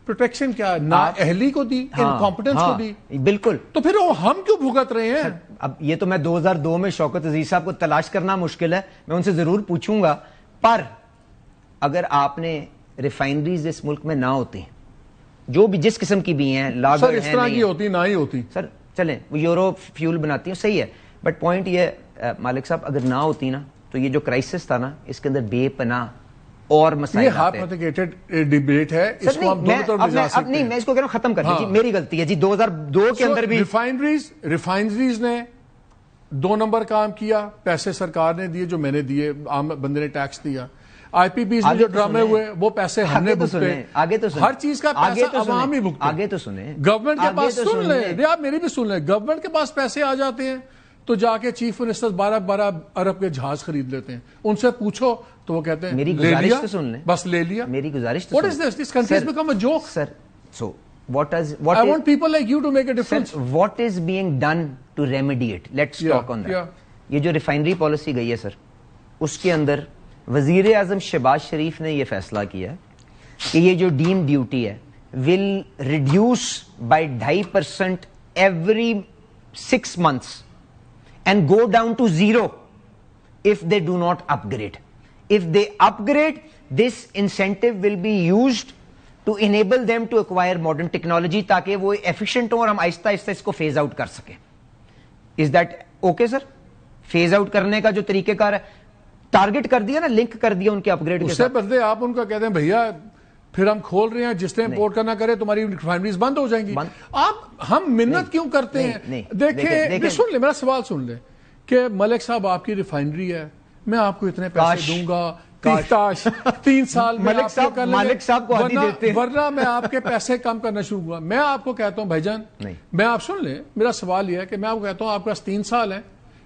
پروٹیکشن کیا, نا اہلی کو دی, انکمپٹنس کو دی. بالکل. تو پھر ہم کیوں بھگت رہے ہیں؟ اب یہ تو میں 2002 میں شوکت عزیز صاحب کو تلاش کرنا مشکل ہے, میں ان سے ضرور پوچھوں گا. پر اگر آپ نے ریفائنریز اس ملک میں نہ ہوتی, جو بھی جس قسم کی بھی ہیں, لاگر سر اس طرح کی ہوتی نہ ہی ہوتی. سر چلیں وہ یورو فیول بناتی ہیں, صحیح ہے, بٹ پوائنٹ یہ مالک صاحب اگر نہ ہوتی نا تو یہ جو کرائسس تھا نا اس کے اندر بے پناہ اور مسائل. یہ ہائپوتھیکیٹڈ ڈیبیٹ ہے, اس کو ہم دونوں طرف لے جا سکتے ہیں. نہیں, میں اس کو کہہ رہا ہوں ختم کر دیں. میری غلطی ہے جی. 2002 کے اندر بھی ریفائنریز نے 2 نمبر کام کیا, پیسے سرکار نے دیے جو میں نے دیے, عام بندے نے ٹیکس دیا. آئی پی پیز میں جو ڈرامے ہوئے وہ پیسے ہم نے بھگتے. آگے تو ہر چیز کا پیسہ عوام ہی بھگتے. آگے تو سنیں, گورنمنٹ کے پاس سن لیں, آپ میری بھی سن لیں, گورنمنٹ کے پاس پیسے آ جاتے ہیں تو جا کے چیف منسٹر 12 ارب کے جہاز خرید لیتے ہیں. ان سے پوچھو تو وہ کہتے ہیں میری گزارش تو سن لیں, بس لے لیا. میری گزارش What is this? This country has become a joke. Sir, so what I want people like you to make a difference. Sir, what is being done to remediate? Let's talk on that. یہ جو refinery policy گئی ہے سر, اس کے اندر وزیر اعظم شہباز شریف نے یہ فیصلہ کیا کہ یہ جو ڈیم ڈیوٹی ہے will reduce by 2.5% every 6 months and go down to 0 if they do not upgrade. If they upgrade, this incentive will be used to enable them to acquire modern technology تاکہ وہ efficient ہوں اور ہم آہستہ آہستہ اس کو phase out کر سکیں. Is that okay sir? Phase out کرنے کا جو طریقہ کار ہے, ٹارگٹ کر دیا نا, لنک کر دیا ان کے اپ گریڈ کے ساتھ. اس سے بدلے آپ ان کا کہتے ہیں بھیا پھر ہم کھول رہے ہیں, جس نے امپورٹ کرنا کرے تمہاری ریفائنریز بند ہو جائیں گی. ہم منت کیوں کرتے ہیں؟ دیکھیں سن لیں, میرا سوال سن لیں کہ ملک صاحب آپ کی ریفائنری ہے, میں آپ کو اتنے پیسے دوں گا, 3 سال میں مالک صاحب کو آدھی دیتے ہیں, ورنہ میں آپ کے پیسے کم کرنا شروع ہوا. میں آپ کو کہتا ہوں بھائی جان, میں آپ سن لیں, میرا سوال یہ ہے کہ میں آپ کو کہتا ہوں آپ کے پاس 3 سال ہیں,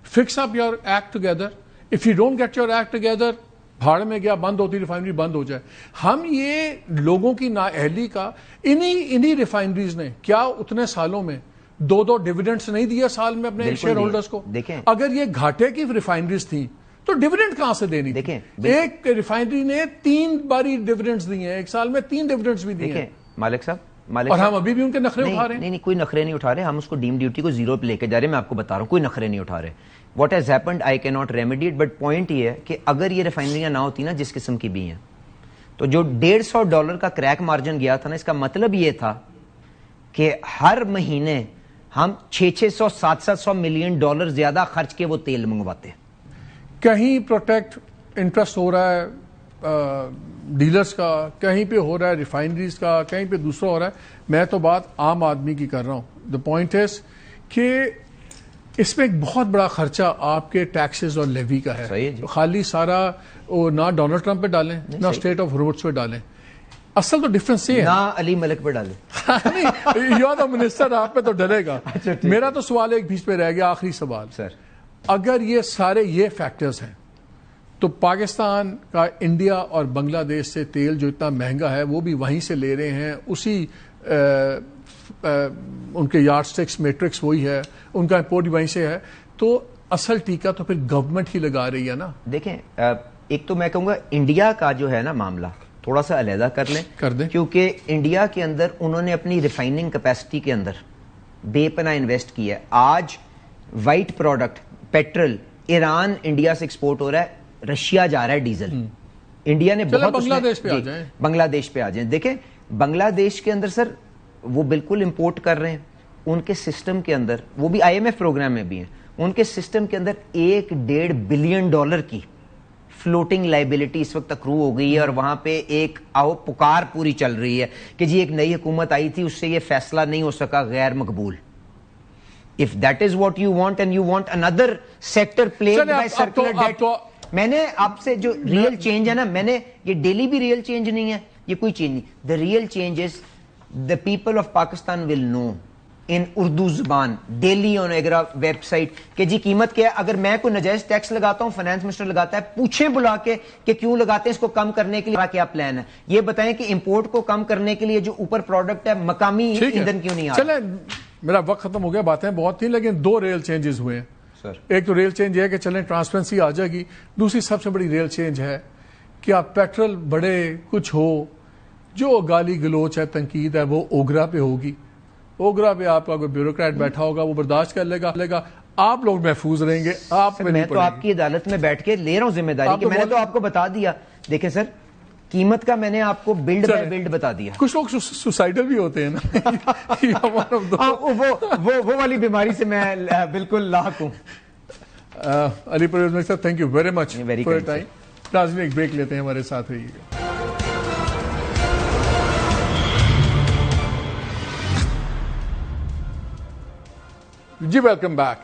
fix up your act together. If you don't get your act together, بھاڑ میں گیا, بند ہوتی ریفائنری, بند ہو جائے. ہم یہ لوگوں کی نااہلی کا, انہی ریفائنریز نے کیا اتنے سالوں میں 2 ڈیویڈنڈس نہیں دیا سال میں اپنے شیئر ہولڈرز کو. اگر یہ گھاٹے کی ریفائنریز تھیں تو ڈیویڈنڈ کہاں سے دینی؟ دیکھیں ایک ریفائنری نے 3 باری ڈیویڈنڈز دیے ہیں, ایک سال میں 3 ڈیویڈنڈز بھی دیے ہیں. مالک صاحب, اور ہم ابھی بھی ان کے نخرے اٹھا رہے ہیں. نہیں, کوئی نخرے نہیں اٹھا رہے, ہم اس کو ڈیم ڈیوٹی کو 0 پہ لے کے جا رہے ہیں. میں آپ کو بتا رہا ہوں, کوئی نخرے نہیں اٹھا رہے. واٹ ہیز ہیپنڈ آئی کی ناٹ ریمیڈیٹ, بٹ پوائنٹ یہ ہے کہ اگر یہ ریفائنریاں نہ ہوتی نا جس قسم کی بھی ہیں, تو جو $150 کا کریک مارجن گیا تھا نا, اس کا مطلب یہ تھا کہ ہر مہینے ہم $600-700 ملین زیادہ خرچ کے وہ تیل منگواتے. کہیں پروٹیکٹ انٹرسٹ ہو رہا ہے ڈیلرز کا, کہیں پہ ہو رہا ہے ریفائنریز کا, کہیں پہ دوسرا ہو رہا ہے. میں تو بات عام آدمی کی کر رہا ہوں. دا پوائنٹ از کہ اس میں ایک بہت بڑا خرچہ آپ کے ٹیکسز اور لیوی کا ہے. خالی سارا نہ ڈونلڈ ٹرمپ پہ ڈالیں, نہ اسٹیٹ آف روڈس پہ ڈالیں. اصل تو ڈفرنس یہ ہے, نہ علی ملک پہ ڈالیں. یو آر دا منسٹر, آپ پہ تو ڈلے گا. میرا تو سوال ایک بیچ پہ رہ گیا, آخری سوال سر. اگر یہ سارے یہ فیکٹرز ہیں تو پاکستان کا انڈیا اور بنگلہ دیش سے تیل جو اتنا مہنگا ہے وہ بھی وہیں سے لے رہے ہیں, اسی ان کے یارڈ سٹکس میٹرکس وہی ہے, ان کا امپورٹ بھی وہیں سے ہے. تو اصل ٹیکہ تو پھر گورنمنٹ ہی لگا رہی ہے نا. دیکھیں ایک تو میں کہوں گا انڈیا کا جو ہے نا معاملہ تھوڑا سا علیحدہ کر دیں, کیونکہ انڈیا کے اندر انہوں نے اپنی ریفائننگ کیپیسٹی کے اندر بے پناہ انویسٹ کیا ہے. آج white product petrol Iran India سے ایکسپورٹ ہو رہا ہے, رشیا جا رہا ہے ڈیزل. انڈیا نے بہت بنگلہ دیش پہ آ جائیں. دیکھیں بنگلہ دیش کے اندر سر وہ بالکل امپورٹ کر رہے ہیں. ان کے سسٹم کے اندر, وہ بھی IMF پروگرام میں بھی ہیں, ان کے سسٹم کے اندر $1.5 بلین کی فلوٹنگ لائبلٹی اس وقت اکرو ہو گئی ہے. اور وہاں پہ ایک پکار پوری چل رہی ہے کہ جی ایک نئی حکومت آئی تھی, اس سے یہ فیصلہ نہیں ہو سکا, غیر مقبول. If that is what you want and you want another sector plagued by circular debt, میں نے آپ سے جو ریئل چینج ہے نا, میں نے یہ ڈیلی بھی ریئل چینج نہیں ہے, یہ کوئی چینج نہیں. The real change is the people of Pakistan will know ان اردو زبان daily on OGRA website کہ جی قیمت کیا ہے. اگر میں کوئی نجائز ٹیکس لگاتا ہوں, فائنانس منسٹر لگاتا ہے, پوچھیں بلا کے کہ کیوں لگاتے ہیں, اس کو کم کرنے کے لیے کیا پلان ہے. یہ بتائیں کہ امپورٹ کو کم کرنے کے لیے جو اوپر پروڈکٹ ہے مقامی ایندھن کیوں نہیں آ رہا. چلیں میرا وقت ختم ہو گیا, باتیں بہت تھیں لیکن 2 ریل چینجز ہوئے ہیں. ایک تو ریل چینج یہ ہے کہ چلیں ٹرانسپیرنسی آ جائے گی. دوسری سب سے بڑی ریل چینج ہے کہ آپ پیٹرول بڑے کچھ ہو, جو گالی گلوچ ہے, تنقید ہے, وہ اوگرا پہ ہوگی. اوگرا پہ آپ کا کوئی بیوروکریٹ بیٹھا ہوگا, وہ برداشت کر لے گا, آپ لوگ محفوظ رہیں گے. میں تو آپ کی عدالت میں بیٹھ کے لے رہا ہوں ذمہ داری کہ میں نے تو آپ کو بتا دیا. دیکھیں سر, قیمت کا میں نے آپ کو بلڈ بائی بلڈ بتا دیا. کچھ لوگ سوسائڈل بھی ہوتے ہیں نا, وہ والی بیماری سے میں بالکل لاحق ہوں. علی پرویز ملک صاحب, thank you very much for your time. ناظرین ایک بریک لیتے ہیں, ہمارے ساتھ رہیے گا. جی ویلکم بیک.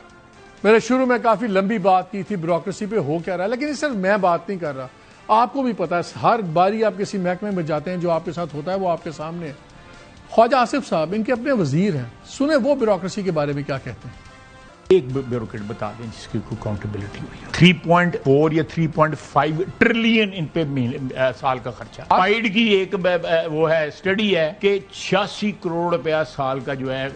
میں نے شروع میں کافی لمبی بات کی تھی بیوروکریسی پہ ہو کیا رہا ہے, لیکن صرف میں بات نہیں کر رہا, آپ کو بھی پتا ہے ہر باری آپ کسی محکمے میں جاتے ہیں جو آپ کے ساتھ ہوتا ہے وہ آپ کے سامنے ہے. خواجہ آصف صاحب ان کے اپنے وزیر ہیں, سنیں وہ بیوروکریسی کے بارے میں کیا کہتے ہیں. ایک بیوروکریٹ بتا دیں جس کی کوئی اکاؤنٹیبلٹی ہوئی. 3.4 یا 3.5 ٹریلین ان پہ سال کا خرچہ. فائیڈ کی ایک وہ ہے اسٹڈی ہے کہ 86 کروڑ روپیہ سال کا جو ہے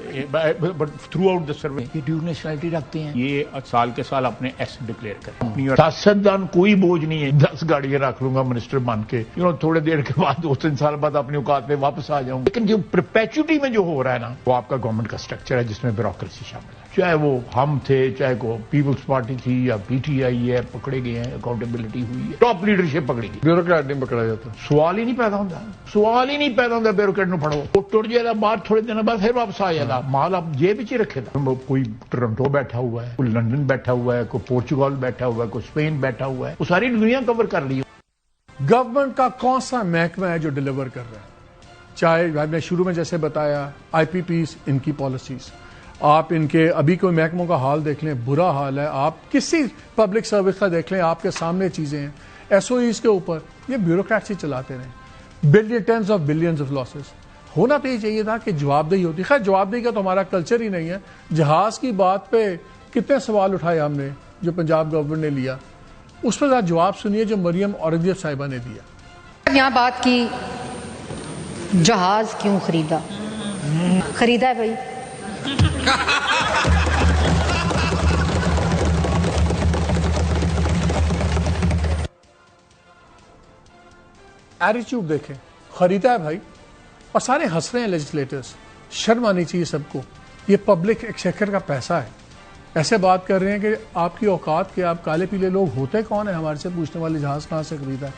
تھرو آؤٹ دا سروے. یہ ڈیو نیشنلٹی رکھتے ہیں, یہ سال کے سال اپنے ایسٹ ڈکلیئر کریں. سیاستدان کوئی بوجھ نہیں ہے, 10 گاڑیاں رکھ لوں گا منسٹر بن کے, تھوڑے دیر کے بعد 2-3 سال بعد اپنی اوقات پہ واپس آ جاؤں. لیکن جو پرپیچوٹی میں جو ہو رہا ہے نا, وہ آپ کا گورنمنٹ کا اسٹرکچر ہے جس میں بیوروکریسی شامل ہے. چاہے وہ ہم تھے, چاہے کو پیپلز پارٹی تھی یا پی ٹی آئی ہے, پکڑے گئے ہیں, اکاؤنٹیبلٹی ہوئی ہے, ٹاپ لیڈرشپ پکڑی گئی. بیوروکریٹ نہیں پکڑا جاتا, سوال ہی نہیں پیدا ہوتا, بیوروکریٹ نو پڑھو, وہ ٹوٹ جائے گا باہر, تھوڑے دنوں بعد پھر واپس آ جائے گا, مال آپ جیب وچ ہی رکھے گا. کوئی ٹورنٹو بیٹھا ہوا ہے, کوئی لندن بیٹھا ہوا ہے, کوئی پورچوگل بیٹھا ہوا ہے, کوئی اسپین بیٹھا ہوا ہے, وہ ساری دنیا کور کر لی. گورنمنٹ کا کون سا محکمہ ہے جو ڈیلیور کر رہا ہے؟ چاہے میں نے شروع میں جیسے بتایا آئی پی پیز, ان کی پالیسیز, آپ ان کے ابھی کوئی محکموں کا حال دیکھ لیں, برا حال ہے. آپ کسی پبلک سروس کا دیکھ لیں, آپ کے سامنے چیزیں ہیں. ایس او ایز کے اوپر یہ بیوروکریٹس ہی چلاتے رہے, tens of billions of losses. ہونا تو یہ چاہیے تھا کہ جواب دہی ہوتی. خیر جواب دہی کا تو ہمارا کلچر ہی نہیں ہے. جہاز کی بات پہ کتنے سوال اٹھائے ہم نے جو پنجاب گورنمنٹ نے لیا, اس پر ذرا جواب سنیے جو مریم اورنگزیب صاحبہ نے دیا. یہاں بات کی جہاز کیوں خریدا ہے بھائی. ایٹیچیوڈ دیکھیں, خریدا ہے بھائی, اور سارے ہنس رہے ہیں لیجسلیٹرز. شرم آنی چاہیے سب کو, یہ پبلک ایکسچیکر کا پیسہ ہے. ایسے بات کر رہے ہیں کہ آپ کی اوقات کے, آپ کالے پیلے لوگ ہوتے کون ہیں ہمارے سے پوچھنے والے, جہاز کہاں سے خریدا ہے.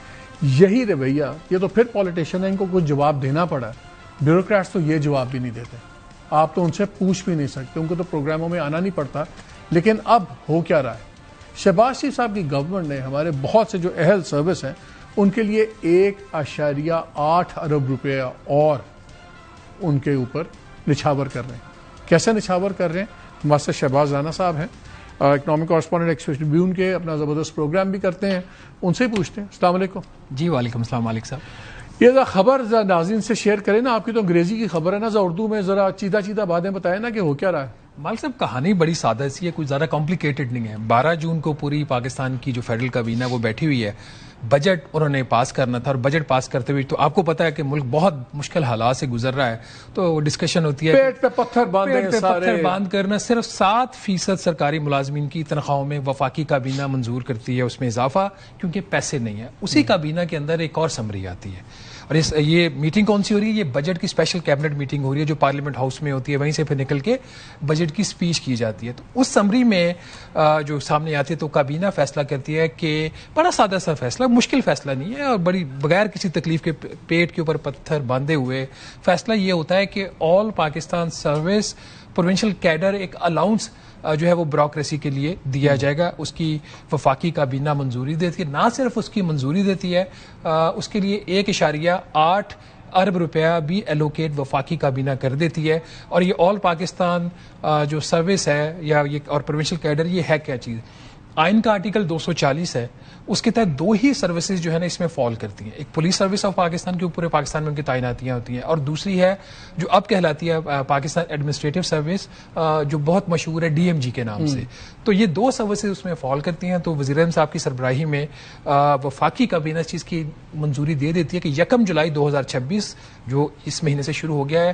یہی رویہ, یہ تو پھر پولیٹیشین ہے, ان کو کچھ جواب دینا پڑا. بیوروکریٹس تو یہ جواب بھی نہیں دیتے, آپ تو ان سے پوچھ بھی نہیں سکتے, ان کو تو پروگراموں میں آنا نہیں پڑتا. لیکن اب ہو کیا رہا ہے, شہباز شریف صاحب کی گورنمنٹ نے ہمارے بہت سے جو اہل سروس ہیں ان کے لیے 1.8 ارب روپے اور ان کے اوپر نچھاور کر رہے ہیں. کیسے نچھاور کر رہے ہیں؟ ماسٹر شہباز رانا صاحب ہیں, اکنامک کورسپونڈنٹ ایکسپریس ٹریبیون کے, اپنا زبردست پروگرام بھی کرتے ہیں, ان سے ہی پوچھتے ہیں. السلام علیکم. جی وعلیکم السلام مالک صاحب. یہ ذرا خبر ناظرین سے شیئر کریں نا, آپ کی تو انگریزی کی خبر ہے نا, ذرا اردو میں ذرا چیدہ باتیں بتائیں نا کہ ہو کیا رہا ہے. مالک صاحب کہانی بڑی سادہ سی ہے, کچھ زیادہ کمپلیکیٹڈ نہیں ہے. 12 جون کو پوری پاکستان کی جو فیڈرل کابینہ وہ بیٹھی ہوئی ہے, بجٹ انہوں نے پاس کرنا تھا, اور بجٹ پاس کرتے ہوئے تو آپ کو پتا ہے کہ ملک بہت مشکل حالات سے گزر رہا ہے, تو ڈسکشن ہوتی ہے پیٹ پہ پتھر باندھ کرنا. صرف 7% سرکاری ملازمین کی تنخواہوں میں وفاقی کابینہ منظور کرتی ہے, اس میں اضافہ, کیونکہ پیسے نہیں ہیں. اسی کابینہ کے اندر ایک اور سمری آتی ہے, اور یہ میٹنگ کون سی ہو رہی ہے؟ یہ بجٹ کی اسپیشل کیبنٹ میٹنگ ہو رہی ہے جو پارلیمنٹ ہاؤس میں ہوتی ہے, وہیں سے پھر نکل کے بجٹ کی اسپیچ کی جاتی ہے. تو اس سمری میں جو سامنے آتی ہے تو کابینہ فیصلہ کرتی ہے کہ بڑا سادہ سا فیصلہ, مشکل فیصلہ نہیں ہے, اور بڑی بغیر کسی تکلیف کے پیٹ کے اوپر پتھر باندھے ہوئے فیصلہ یہ ہوتا ہے کہ آل پاکستان سروس پروونشل کیڈر ایک الاؤنس جو ہے وہ بیوروکریسی کے لیے دیا جائے گا. اس کی وفاقی کابینہ منظوری دیتی ہے, نہ صرف اس کی منظوری دیتی ہے, اس کے لیے 1.8 ارب روپیہ بھی ایلوکیٹ وفاقی کابینہ کر دیتی ہے. اور یہ آل پاکستان جو سروس ہے یا یہ اور پروونشل کیڈر, یہ ہے کیا چیز؟ آئین کا آرٹیکل 240 ہے, اس کے تحت 2 ہی سروسز جو ہے نا اس میں فال کرتی ہیں. ایک پولیس سروس آف پاکستان کے پورے پاکستان میں ان کی تعیناتیاں ہوتی ہیں, اور دوسری ہے جو اب کہلاتی ہے پاکستان ایڈمنسٹریٹو سروس, جو بہت مشہور ہے DMG کے نام سے. تو یہ 2 سروسز اس میں فال کرتی ہیں. تو وزیر اعظم صاحب کی سربراہی میں وفاقی کابینہ اس چیز کی منظوری دے دیتی ہے کہ 1 جولائی 2026 جو اس مہینے سے شروع ہو گیا ہے,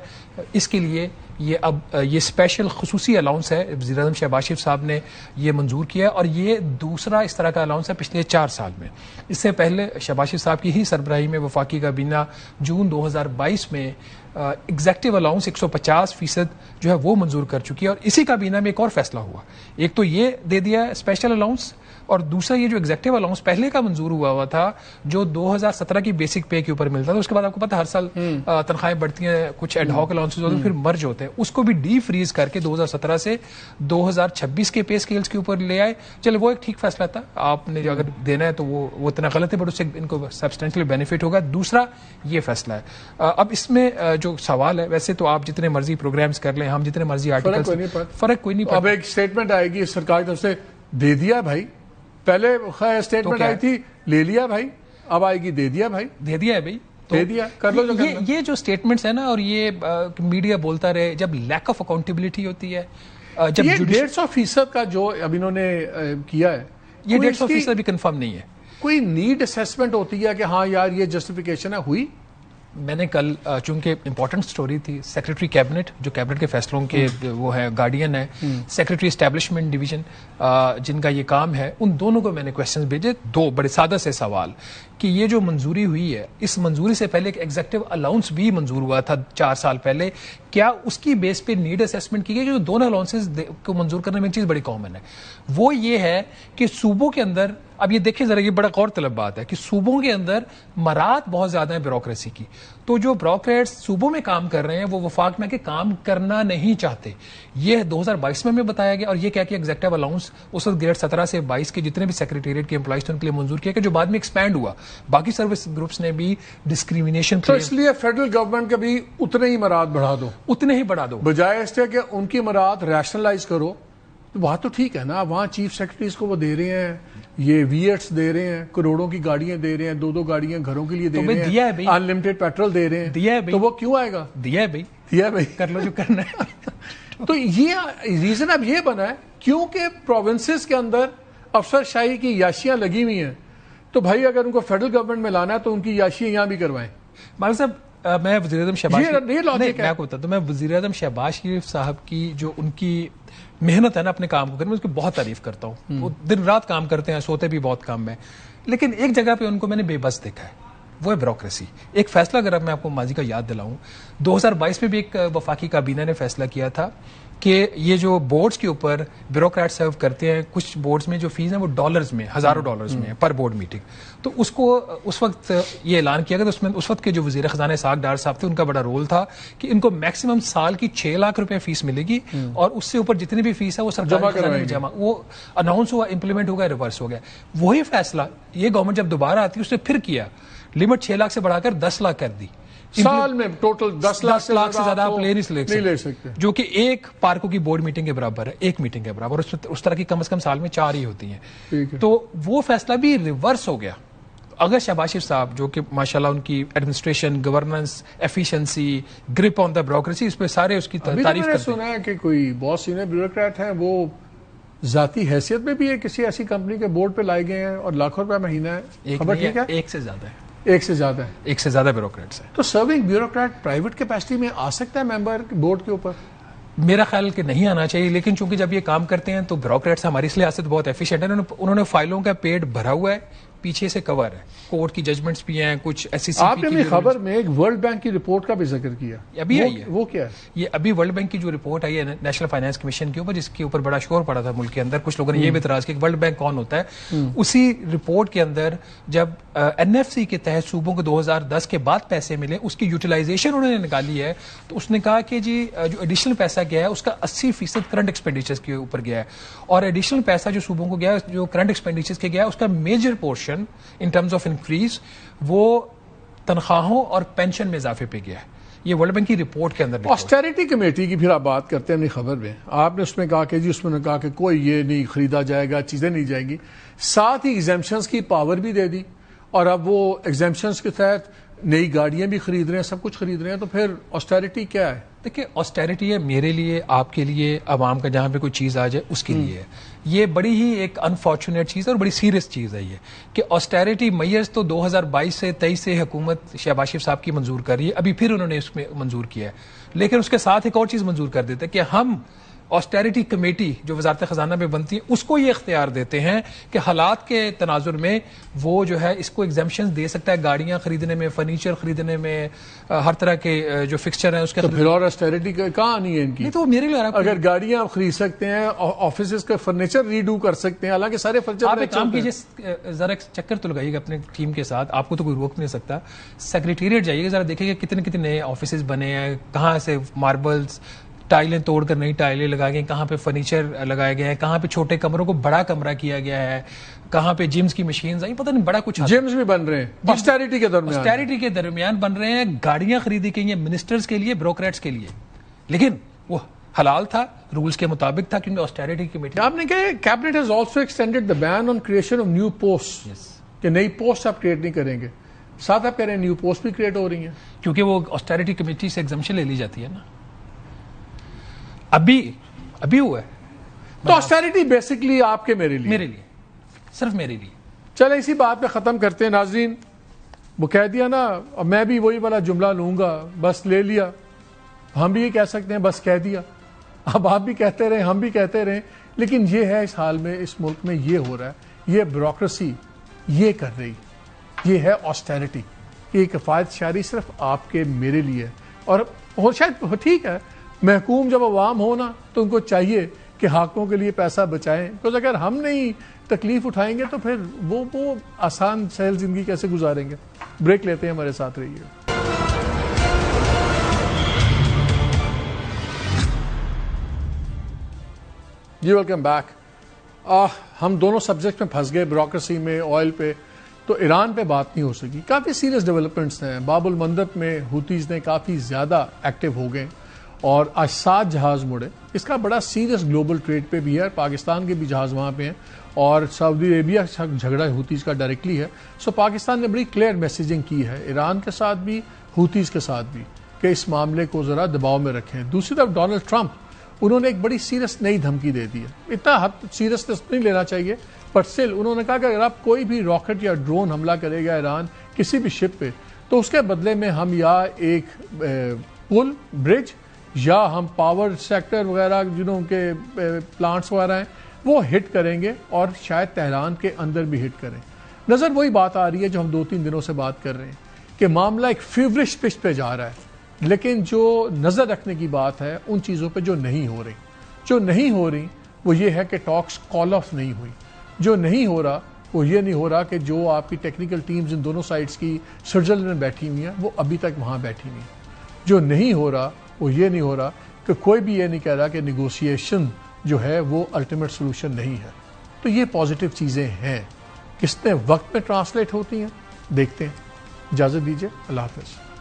اس کے لیے یہ اسپیشل خصوصی الاؤنس ہے. وزیر اعظم شہباز شریف صاحب نے یہ منظور کیا, اور یہ دوسرا اس طرح کا الاؤنس ہے پچھلے 4 سال میں. اس سے پہلے شہباز شریف صاحب کی ہی سربراہی میں وفاقی کابینہ جون 2022 میں ایگزیکٹو الاؤنس 150% جو ہے وہ منظور کر چکی ہے. اور اسی کابینہ میں ایک اور فیصلہ ہوا, ایک تو یہ دے دیا اسپیشل الاؤنس, اور دوسرا یہ جو ایگزیکٹو الاؤنس پہلے کا منظور ہوا تھا جو 2017 کی بیسک پے کے اوپر ملتا تھا, اس کے بعد آپ کو پتا ہر سال تنخواہیں بڑھتی ہیں, کچھ ایڈ ہاک الاؤنسز ہوتے ہیں, پھر مرج ہوتے ہیں, اس کو بھی ڈی فریز کر کے 2017 سے 2026 کے پے اسکیلز کے اوپر لے آئے. چلے وہ ایک ٹھیک فیصلہ تھا, آپ نے اگر دینا ہے تو وہ اتنا غلط ہے, بٹ اس سے ان کو سبسٹینشیل بینیفٹ ہوگا. دوسرا یہ فیصلہ ہے. اب اس میں جو سوال ہے, ویسے تو آپ جتنے مرضی پروگرامز کر لیں, ہم جتنے مرضی آرٹیکل, فرق کوئی نہیں پڑتا. اب ایک اسٹیٹمنٹ آئے گی سرکار کی طرف سے, دے دیا بھائی, پہلے اسٹیٹمنٹ آئی تھی لے لیا بھائی, اب آئے گی دے دیا بھائی, دے دیا ہے بھائی, دے دیا, کر لو جو کرنا. یہ جو اسٹیٹمنٹس ہیں نا, اور یہ میڈیا بولتا رہے, جب لیک آف اکاؤنٹیبلٹی ہوتی ہے, جب یہ 150% کا جو اب انہوں نے کیا ہے, یہ 150% بھی کنفرم نہیں ہے. کوئی نیڈ اسیسمنٹ ہوتی ہے کہ ہاں یار یہ جسٹیفیکیشن ہے, ہوئی؟ میں نے کل چونکہ امپورٹنٹ سٹوری تھی, سیکرٹری کیبنٹ جو کیبنٹ کے فیصلوں کے وہ ہے گارڈین ہے, سیکرٹری اسٹیبلشمنٹ ڈویژن جن کا یہ کام ہے, ان دونوں کو میں نے کویسچنز بھیجے, 2 بڑے سادہ سے سوال کہ یہ جو منظوری ہوئی ہے, اس منظوری سے پہلے ایک ایگزیکٹو الاؤنس بھی منظور ہوا تھا 4 سال پہلے, کیا اس کی بیس پہ نیڈ اسیسمنٹ کی گئی؟ جو دونوں الاؤنسز کو منظور کرنے میں ایک چیز بڑی کامن ہے, وہ یہ ہے کہ صوبوں کے اندر, اب یہ دیکھیں ذرا, یہ بڑا غور طلب بات ہے کہ صوبوں کے اندر مرات بہت زیادہ ہیں بیوروکریسی کی. تو جو بیوروکریٹس صوبوں میں کام کر رہے ہیں وہ وفاق میں کہ کام کرنا نہیں چاہتے. یہ 2022 میں بتایا گیا, اور یہ کیا کہ ایگزیکٹو الاؤنس اس وقت گریڈ 17 سے 22 کے جتنے بھی سیکریٹریٹ کے امپلائیز تھے ان کے لیے منظور کیا, کہ جو بعد میں ایکسپینڈ ہوا, باقی سروس گروپس نے بھی ڈسکریمنیشن. تو اس لیے فیڈرل گورنمنٹ کے بھی اتنے ہی مراد بڑھا دو, اتنے ہی بڑھا دو, بجائے اس کے کہ ان کی مراد ریشنلائز کرو. وہاں تو ٹھیک ہے نا, وہاں چیف سیکرٹریز کو وہ دے رہے ہیں, یہ ویئٹس دے رہے ہیں, کروڑوں کی گاڑیاں دے رہے ہیں, 2 گاڑیاں گھروں کے لیے دے رہے ہیں, ان لمیٹڈ پیٹرول دے رہے ہیں, تو وہ کیوں آئے گا؟ دیا ہے بھائی, دیا ہے بھائی, کر لو جو کرنا ہے. تو یہ ریزن اب یہ بنا ہے کیونکہ پروونسز کے اندر افسر شاہی کی یاشیاں لگی ہوئی ہیں, تو بھائی اگر ان کو فیڈرل گورنمنٹ میں لانا ہے تو ان کی یاشیاں یہاں بھی کروائیں. مالک صاحب, میں وزیر اعظم شہباز شریف صاحب کی جو ان کی محنت ہے نا اپنے کام کو کرنے میں, اس کی بہت تعریف کرتا ہوں. وہ دن رات کام کرتے ہیں, سوتے بھی بہت کام میں, لیکن ایک جگہ پہ ان کو میں نے بے بس دیکھا ہے, وہ ہے بیوروکریسی. ایک فیصلہ اگر میں آپ کو ماضی کا یاد دلاؤں, 2022 میں بھی ایک وفاقی کابینہ نے فیصلہ کیا تھا کہ یہ جو بورڈز کے اوپر بیوروکریٹ سرو کرتے ہیں, کچھ بورڈز میں جو فیس ہیں وہ ڈالرز میں, $1000 میں پر بورڈ میٹنگ. تو اس کو اس وقت یہ اعلان کیا گیا, تو اس وقت کے جو وزیر خزانہ اسحاق ڈار صاحب تھے, ان کا بڑا رول تھا کہ ان کو میکسیمم سال کی 6 لاکھ روپے فیس ملے گی, اور اس سے اوپر جتنی بھی فیس ہے وہ سرکاری خزانے میں جمع, وہ اناؤنس ہوا, امپلیمنٹ ہو گیا, ریورس ہو گیا. وہی فیصلہ یہ گورنمنٹ جب دوبارہ آتی ہے اس نے پھر کیا, لمٹ 6 لاکھ سے بڑھا کر 10 لاکھ کر دی. سال میں ٹوٹل 10 لاکھ سے زیادہ آپ نہیں لے سکتے, جو کہ ایک پارکوں کی بورڈ میٹنگ کے برابر ہے, ایک میٹنگ کے برابر, اس طرح کی کم از کم سال میں 4 ہی ہوتی ہیں. تو وہ فیصلہ بھی ریورس ہو گیا. اگر شہباز شریف صاحب جو کہ ماشاءاللہ ان کی administration, governance, efficiency, grip on the bureaucracy, اس پہ سارے اس کی تعریف کرتے ہیں. سنا ہے کہ کوئی بہت سینئر بیوروکریٹ ہیں, وہ ذاتی حیثیت میں بھی کسی ایسی کمپنی کے بورڈ پہ لائے گئے ہیں, اور لاکھوں روپے مہینہ ہے. خبر ٹھیک ہے؟ ایک سے زیادہ ہے, ایک سے زیادہ ہے, ایک سے زیادہ بیوروکریٹس ہیں. تو سرونگ بیوروکریٹ پرائیویٹ کیپیسٹی میں آ سکتا ہے ممبر بورڈ کے اوپر؟ میرا خیال کہ نہیں آنا چاہیے, لیکن چونکہ جب یہ کام کرتے ہیں تو بیوروکریٹس ہماری اس لحاظ سے بہت ایفیشینٹ ہیں. انہوں نے فائلوں کا پیڈ بھرا ہوا ہے, پیچھے سے کور ہے, کورٹ کی ججمنٹس بھی ہیں, کچھ ایسی آپ نے اپنی خبر میں ایک ورلڈ بینک کی رپورٹ کا بھی ذکر کیا, ابھی آئی ہے. وہ کیا ہے؟ یہ ابھی ورلڈ بینک کی جو رپورٹ آئی ہے نیشنل فائنانس کمیشن کے اوپر, جس کے اوپر بڑا شور پڑا تھا ملک کے اندر, کچھ لوگوں نے یہ بھی اعتراض کیا کہ ورلڈ بینک کون ہوتا ہے. اسی رپورٹ کے اندر جب NFC کے تحت صوبوں کو 2010 کے بعد پیسے ملے, اس کی یوٹیلائزیشن انہوں نے نکالی ہے, تو اس نے کہا کہ جی جو ایڈیشنل پیسہ گیا ہے اس کا 80% کرنٹ ایکسپینڈیچر کے اوپر گیا ہے, اور ایڈیشنل پیسہ جو صوبوں کو گیا ہے جو کرنٹ ایکسپینڈیچر کے گیا ہے اس کا major portion in terms of increase وہ تنخواہوں اور پینشن میں اضافے پہ گیا ہے. یہ ورلڈ بینک کی رپورٹ کے اندر لکھا ہوا ہے۔ آسٹیریٹی کمیٹی کی پھر آپ بات کرتے ہیں اپنی خبر میں، آپ نے اس میں کہا کہ جی اس میں نے کہا کہ کوئی یہ نہیں خریدا جائے گا، چیزیں نہیں جائیں گی، ساتھ ہی ایگزیمپشنز کی پاور بھی دے دی، اور اب وہ ایگزیمپشنز کے تحت نئی گاڑیاں بھی خرید رہے ہیں، سب کچھ خرید رہے ہیں، تو پھر آسٹیریٹی کیا ہے؟ دیکھیں آسٹیریٹی ہے میرے لیے، آپ کے لیے، عوام کا جہاں پہ کوئی چیز آ جائے اس کے لیے ہے۔ یہ بڑی ہی ایک انفارچونیٹ چیز ہے اور بڑی سیریس چیز ہے یہ کہ آسٹیریٹی میئرز تو 2022 سے 23 سے حکومت شہباز شریف صاحب کی منظور کر رہی ہے، ابھی پھر انہوں نے اس میں منظور کیا ہے، لیکن اس کے ساتھ ایک اور چیز منظور کر دیتے ہیں کہ ہم آسٹیریٹی کمیٹی جو وزارت خزانہ میں بنتی ہے اس کو یہ اختیار دیتے ہیں کہ حالات کے تناظر میں وہ جو ہے اس کو ایگزیمپشن دے سکتا ہے گاڑیاں خریدنے میں، فرنیچر خریدنے میں، ہر طرح کے جو فکسچر ہیں اس کے تو پھر اور آسٹیریٹی کہاں آنی ہے ان کی؟ نہیں تو میرے لیے اگر گاڑیاں آپ خرید سکتے ہیں، آفیسز کا فرنیچر ریڈو کر سکتے ہیں، حالانکہ سارے فرنیچر آپ ایک کام کیجیے، ذرا ایک چکر تو لگائیے گا اپنے ٹیم کے ساتھ، آپ کو تو کوئی روک نہیں سکتا، سیکریٹریٹ جائیے گا، ذرا دیکھیں گے کتنے کتنے نئے آفیسز بنے ہیں، کہاں سے ماربلز ٹائلیں توڑ کر نئی ٹائلیں لگائی گئی، کہاں پہ فرنیچر لگائے گئے ہیں، کہاں پہ چھوٹے کمروں کو بڑا کمرہ کیا گیا ہے، کہاں پہ جمز کی مشینز آئی، پتہ نہیں بڑا کچھ جمز بھی بن رہے ہیں آسٹیریٹی کے درمیان، آسٹیریٹی کے درمیان بن رہے ہیں، گاڑیاں خریدی گئی ہیں منسٹرز کے لیے، بیوروکریٹس کے لیے، لیکن وہ حلال تھا، رولز کے مطابق تھا، کیونکہ آسٹیریٹی کمیٹی آپ نے کہا cabinet has also extended the been on creation of new post, کہ نئی پوسٹ آپ کریٹ نہیں کریں گے، ساتھ آپ کہہ رہے ہیں نیو پوسٹ بھی کریٹ ہو رہی ہیں، کیونکہ وہ آسٹیریٹی کمیٹی سے ایگزمپشن لے لی جاتی ہے نا، ابھی ہوا ہے، تو آسٹیریٹی بیسکلی آپ کے میرے لیے صرف میرے لیے۔ چلے اسی بات پہ ختم کرتے ہیں ناظرین، وہ کہہ دیا نا، اور میں بھی وہی والا جملہ لوں گا، بس لے لیا، ہم بھی یہ کہہ سکتے ہیں بس کہہ دیا، اب آپ بھی کہتے رہیں ہم بھی کہتے رہیں، لیکن یہ ہے اس حال میں اس ملک میں یہ ہو رہا ہے، یہ بیوروکریسی یہ کر رہی، یہ ہے آسٹیریٹی، یہ کفایت شعری صرف آپ کے میرے لیے، اور شاید ٹھیک ہے محکوم جب عوام ہو نا تو ان کو چاہیے کہ حاکموں کے لیے پیسہ بچائیں، کیونکہ اگر ہم نہیں تکلیف اٹھائیں گے تو پھر وہ آسان سہل زندگی کیسے گزاریں گے؟ بریک لیتے ہیں، ہمارے ساتھ رہیے۔ جی ویلکم بیک۔ ہم دونوں سبجیکٹ میں پھنس گئے، بیوروکریسی میں، آئل پہ، تو ایران پہ بات نہیں ہو سکی۔ کافی سیریس ڈیولپمنٹس ہیں، باب المندب میں حوتیز نے کافی زیادہ ایکٹیو ہو گئے اور آج 7 جہاز مڑے، اس کا بڑا سیریس گلوبل ٹریڈ پہ بھی ہے، پاکستان کے بھی جہاز وہاں پہ ہیں، اور سعودی عربیہ کا جھگڑا حوتیز کا ڈائریکٹلی ہے، سو پاکستان نے بڑی کلیئر میسیجنگ کی ہے ایران کے ساتھ بھی، حوتیز کے ساتھ بھی، کہ اس معاملے کو ذرا دباؤ میں رکھیں۔ دوسری طرف ڈونلڈ ٹرمپ، انہوں نے ایک بڑی سیریس نئی دھمکی دے دی ہے، اتنا سیریسنس نہیں لینا چاہیے، پر اسٹل انہوں نے کہا کہ اگر آپ کوئی بھی راکٹ یا ڈرون حملہ کرے گا ایران کسی بھی شپ پہ، تو اس کے بدلے میں ہم یا ایک پل، برج، یا ہم پاور سیکٹر وغیرہ جنہوں کے پلانٹس وغیرہ ہیں وہ ہٹ کریں گے، اور شاید تہران کے اندر بھی ہٹ کریں۔ نظر وہی بات آ رہی ہے جو ہم 2-3 دنوں سے بات کر رہے ہیں کہ معاملہ ایک فیورش پچ پہ جا رہا ہے، لیکن جو نظر رکھنے کی بات ہے ان چیزوں پہ جو نہیں ہو رہی وہ یہ ہے کہ ٹاکس کال آف نہیں ہوئی، جو نہیں ہو رہا وہ یہ نہیں ہو رہا کہ جو آپ کی ٹیکنیکل ٹیمز ان دونوں سائڈز کی سوئٹزرلینڈ میں بیٹھی ہوئی ہیں وہ ابھی تک وہاں بیٹھی ہوئی ہیں، جو نہیں ہو رہا وہ یہ نہیں ہو رہا کہ کوئی بھی یہ نہیں کہہ رہا کہ نیگوسیشن جو ہے وہ الٹیمیٹ سولوشن نہیں ہے۔ تو یہ پازیٹیو چیزیں ہیں، کتنے وقت میں ٹرانسلیٹ ہوتی ہیں دیکھتے ہیں۔ اجازت دیجیے، اللہ حافظ۔